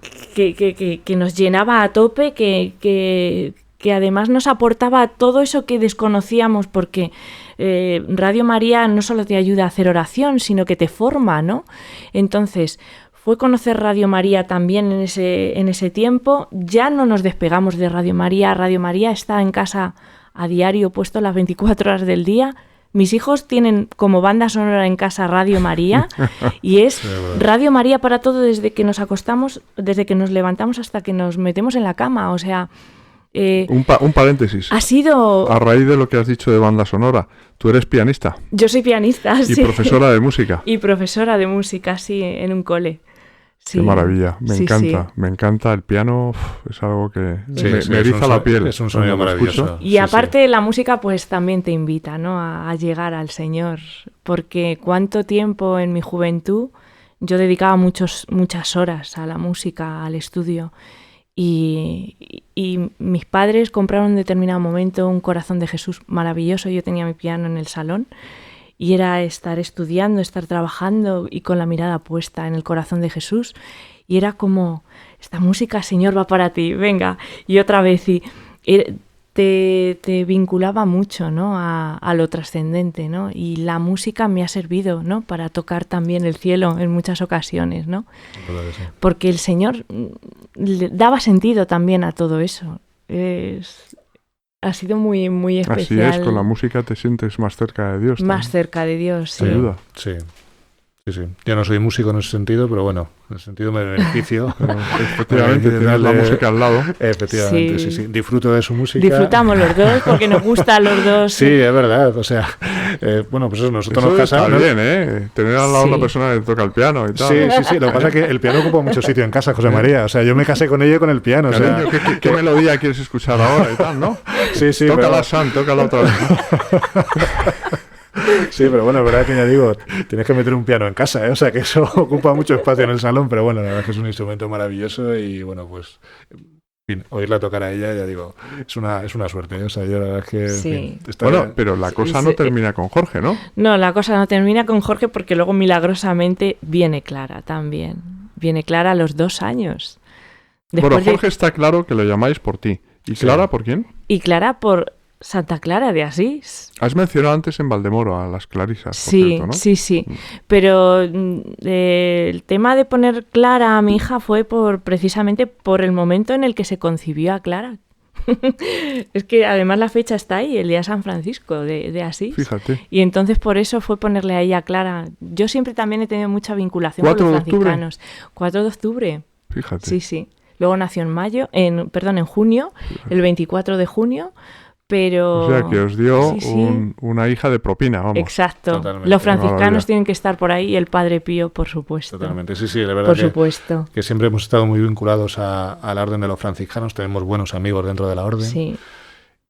Speaker 3: nos llenaba a tope, que además nos aportaba todo eso que desconocíamos, porque Radio María no solo te ayuda a hacer oración, sino que te forma, ¿no? Entonces, fue conocer Radio María también en ese tiempo. Ya no nos despegamos de Radio María. Radio María está en casa a diario, puesto las 24 horas del día. Mis hijos tienen como banda sonora en casa Radio María y es Radio María para todo desde que nos acostamos, desde que nos levantamos hasta que nos metemos en la cama. O sea...
Speaker 1: un paréntesis.
Speaker 3: Ha sido...
Speaker 1: A raíz de lo que has dicho de banda sonora, tú eres pianista.
Speaker 3: Yo soy pianista,
Speaker 1: sí. Y profesora de música.
Speaker 3: Y profesora de música, sí, en un cole. Sí.
Speaker 1: Qué maravilla, me encanta el piano, es algo que me eriza la piel.
Speaker 2: Es un sonido maravilloso.
Speaker 3: Y aparte la música pues también te invita, ¿no? a llegar al Señor, porque cuánto tiempo en mi juventud yo dedicaba muchas horas a la música, al estudio, y mis padres compraron en determinado momento un Corazón de Jesús maravilloso. Yo tenía mi piano en el salón y era estar estudiando, estar trabajando y con la mirada puesta en el Corazón de Jesús. Y era como, esta música, Señor, va para ti, venga. Y otra vez, y te vinculaba mucho, ¿no? a lo trascendente, ¿no? Y la música me ha servido, ¿no? Para tocar también el cielo en muchas ocasiones, ¿no? Porque el Señor le daba sentido también a todo eso. Ha sido muy, muy especial.
Speaker 1: Así es, con la música te sientes más cerca de Dios.
Speaker 3: Más cerca de Dios, sí.
Speaker 1: Te ayuda.
Speaker 2: Sí. Yo no soy músico en ese sentido, pero bueno, en ese sentido me beneficio.
Speaker 1: Efectivamente, tienes la música al lado.
Speaker 2: Efectivamente, sí. Disfruto de su música.
Speaker 3: Disfrutamos los dos, porque nos gusta a los dos.
Speaker 2: Sí, es verdad. O sea, bueno, pues eso, nosotros nos casamos.
Speaker 1: Está bien, tener al lado una persona que toca el piano y tal.
Speaker 2: Sí. Lo que pasa es que el piano ocupa mucho sitio en casa, José María. O sea, yo me casé con ella y con el piano.
Speaker 1: Cariño, o sea, ¿qué melodía quieres escuchar ahora y tal, no?
Speaker 2: Sí.
Speaker 1: Tócala, Sam, tócala otra vez.
Speaker 2: Sí, pero bueno, es verdad que ya digo, tienes que meter un piano en casa, ¿eh? O sea que eso ocupa mucho espacio en el salón, pero bueno, la verdad es que es un instrumento maravilloso y bueno, pues en fin, oírla tocar a ella, ya digo, es una suerte, ¿eh? O sea, yo la verdad es que...
Speaker 3: Sí.
Speaker 1: Bueno, pero la cosa no termina con Jorge, ¿no?
Speaker 3: No, la cosa no termina con Jorge porque luego milagrosamente viene Clara también. Viene Clara a los 2 años.
Speaker 1: Bueno, Jorge está claro que lo llamáis por ti. ¿Y Clara por quién?
Speaker 3: Y Clara por Santa Clara de Asís.
Speaker 1: Has mencionado antes en Valdemoro a las Clarisas, por cierto, ¿no?
Speaker 3: Sí. Pero el tema de poner Clara a mi hija fue precisamente por el momento en el que se concibió a Clara. Es que además la fecha está ahí, el día de San Francisco de Asís.
Speaker 1: Fíjate.
Speaker 3: Y entonces por eso fue ponerle a ella Clara. Yo siempre también he tenido mucha vinculación con los franciscanos. 4 de octubre.
Speaker 1: Fíjate.
Speaker 3: Sí. Luego nació en junio, el 24 de junio. Pero...
Speaker 1: O sea, que os dio una hija de propina, vamos.
Speaker 3: Exacto. Totalmente. Los franciscanos tienen que estar por ahí y el Padre Pío, por supuesto.
Speaker 2: Totalmente, sí, la verdad
Speaker 3: por supuesto.
Speaker 2: Que siempre hemos estado muy vinculados a la orden de los franciscanos, tenemos buenos amigos dentro de la orden.
Speaker 3: Sí.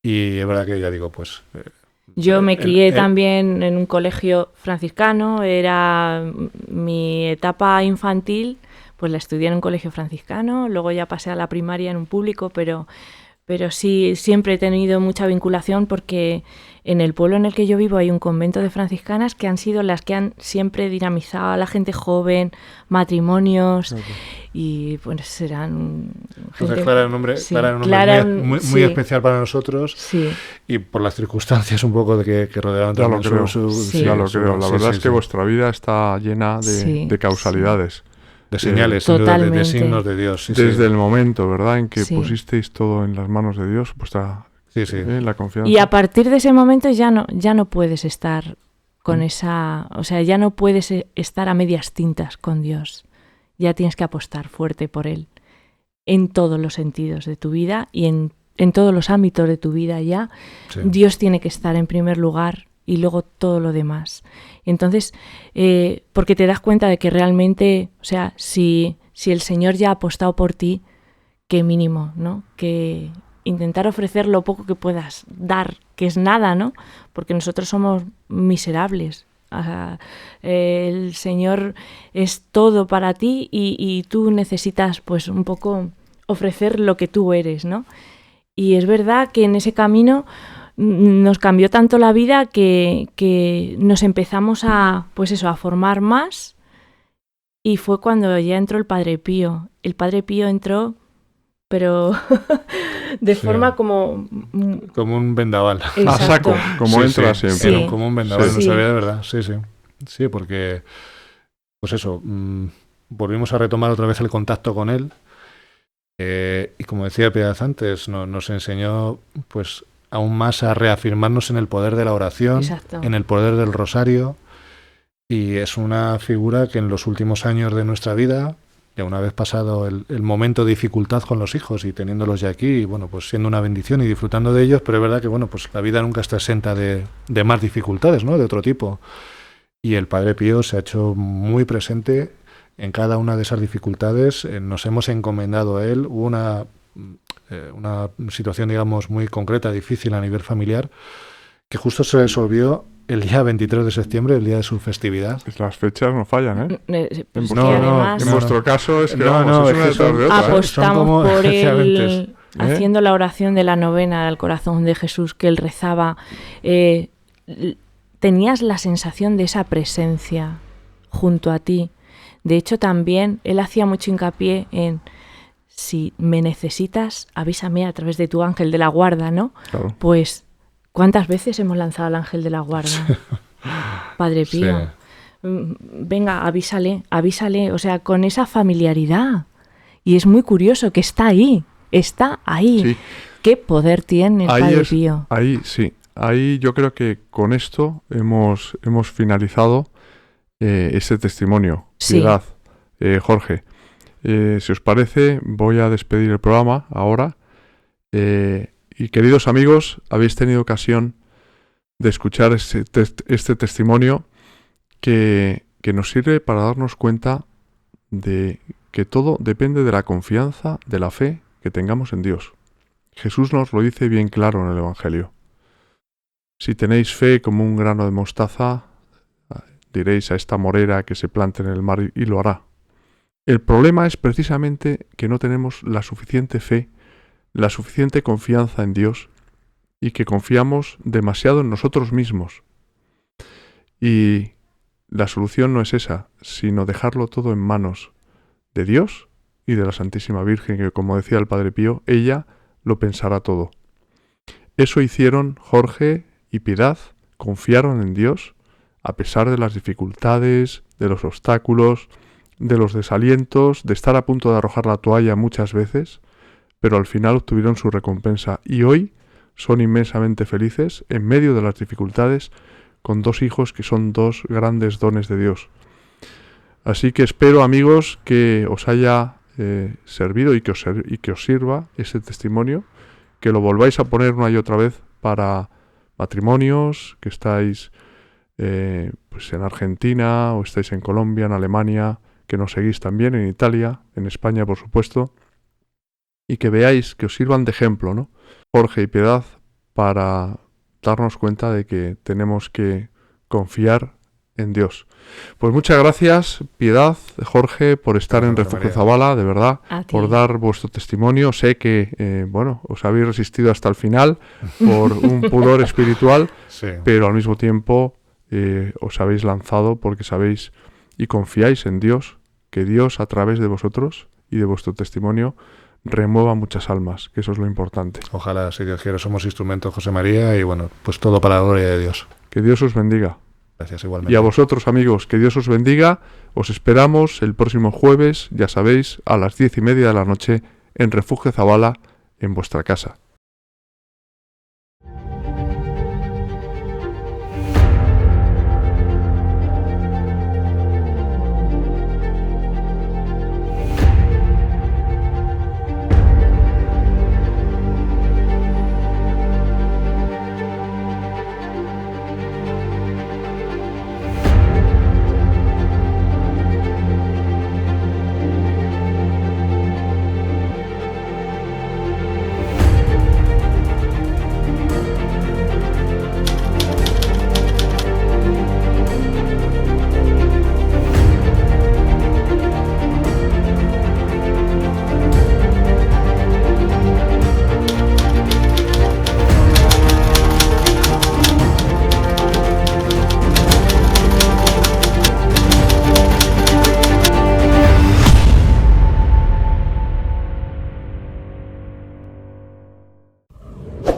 Speaker 2: Y es verdad que ya digo, pues...
Speaker 3: Yo me crié también en un colegio franciscano, era mi etapa infantil, pues la estudié en un colegio franciscano, luego ya pasé a la primaria en un público, pero sí, siempre he tenido mucha vinculación porque en el pueblo en el que yo vivo hay un convento de franciscanas que han sido las que han siempre dinamizado a la gente joven, matrimonios, y pues serán...
Speaker 2: Entonces Clara era un nombre, sí, Clara era un nombre muy especial para nosotros, y por las circunstancias un poco de que rodeaban también
Speaker 1: ya lo creo. La verdad es que vuestra vida está llena de causalidades.
Speaker 2: De señales, de signos de Dios.
Speaker 1: Desde el momento, ¿verdad?, en que pusisteis todo en las manos de Dios, pues está la confianza.
Speaker 3: Y a partir de ese momento ya no puedes estar con esa... O sea, ya no puedes estar a medias tintas con Dios. Ya tienes que apostar fuerte por Él en todos los sentidos de tu vida y en todos los ámbitos de tu vida ya. Sí. Dios tiene que estar en primer lugar y luego todo lo demás. Entonces, porque te das cuenta de que realmente, o sea, si el Señor ya ha apostado por ti, qué mínimo, ¿no? Que intentar ofrecer lo poco que puedas dar, que es nada, ¿no? Porque nosotros somos miserables. O sea, el Señor es todo para ti y tú necesitas, pues, un poco ofrecer lo que tú eres, ¿no? Y es verdad que en ese camino nos cambió tanto la vida que nos empezamos a formar más, y fue cuando ya entró el Padre Pío. El Padre Pío entró, pero de forma como
Speaker 2: un vendaval.
Speaker 1: A saco, como entra siempre.
Speaker 2: Como un vendaval, no sabía de verdad. Sí, porque pues eso, volvimos a retomar otra vez el contacto con él, y como decía Piedad antes, nos enseñó pues aún más a reafirmarnos en el poder de la oración, exacto, en el poder del rosario, y es una figura que en los últimos años de nuestra vida, ya una vez pasado el momento de dificultad con los hijos y teniéndolos ya aquí, y bueno, pues siendo una bendición y disfrutando de ellos, pero es verdad que bueno, pues la vida nunca está exenta de más dificultades, ¿no?, de otro tipo, y el Padre Pío se ha hecho muy presente en cada una de esas dificultades. Nos hemos encomendado a él. Hubo una situación, digamos, muy concreta, difícil a nivel familiar, que justo se resolvió el día 23 de septiembre, el día de su festividad.
Speaker 1: Las fechas no fallan, ¿eh?
Speaker 3: Además,
Speaker 1: en vuestro caso es que es una detrás de otra.
Speaker 3: Apostamos por él, haciendo la oración de la novena al corazón de Jesús que él rezaba. Tenías la sensación de esa presencia junto a ti. De hecho, también él hacía mucho hincapié en: si me necesitas, avísame a través de tu ángel de la guarda, ¿no? Claro. Pues, ¿cuántas veces hemos lanzado al ángel de la guarda? Padre Pío, venga, avísale, o sea, con esa familiaridad. Y es muy curioso que está ahí. Sí. ¿Qué poder tiene el Padre Pío?
Speaker 1: Ahí yo creo que con esto hemos finalizado ese testimonio.
Speaker 3: Sí.
Speaker 1: Piedad, Jorge. Si os parece, voy a despedir el programa ahora. Y queridos amigos, habéis tenido ocasión de escuchar este testimonio que nos sirve para darnos cuenta de que todo depende de la confianza, de la fe que tengamos en Dios. Jesús nos lo dice bien claro en el Evangelio. Si tenéis fe como un grano de mostaza, diréis a esta morera que se plante en el mar y lo hará. El problema es precisamente que no tenemos la suficiente fe, la suficiente confianza en Dios, y que confiamos demasiado en nosotros mismos. Y la solución no es esa, sino dejarlo todo en manos de Dios y de la Santísima Virgen, que, como decía el Padre Pío, ella lo pensará todo. Eso hicieron Jorge y Piedad, confiaron en Dios, a pesar de las dificultades, de los obstáculos, de los desalientos, de estar a punto de arrojar la toalla muchas veces, pero al final obtuvieron su recompensa y hoy son inmensamente felices en medio de las dificultades, con dos hijos que son dos grandes dones de Dios. Así que espero, amigos, que os haya servido y que os sirva ese testimonio, que lo volváis a poner una y otra vez para matrimonios, que estáis pues en Argentina o estáis en Colombia, en Alemania, que nos seguís también en Italia, en España, por supuesto, y que veáis, que os sirvan de ejemplo, ¿no? Jorge y Piedad, para darnos cuenta de que tenemos que confiar en Dios. Pues muchas gracias, Piedad, Jorge, por estar en Refugio Zabala, de verdad, por dar vuestro testimonio. Sé que, os habéis resistido hasta el final por un pudor espiritual, sí, pero al mismo tiempo os habéis lanzado porque sabéis y confiáis en Dios, que Dios a través de vosotros y de vuestro testimonio remueva muchas almas, que eso es lo importante.
Speaker 2: Ojalá, si Dios quiere, somos instrumentos, José María, y pues todo para la gloria de Dios.
Speaker 1: Que Dios os bendiga.
Speaker 2: Gracias, igualmente.
Speaker 1: Y a vosotros, amigos, que Dios os bendiga. Os esperamos el próximo jueves, ya sabéis, a las 10:30 de la noche en Refugio Zabala, en vuestra casa.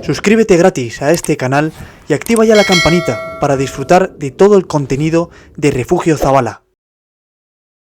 Speaker 4: Suscríbete gratis a este canal y activa ya la campanita para disfrutar de todo el contenido de Refugio Zabala.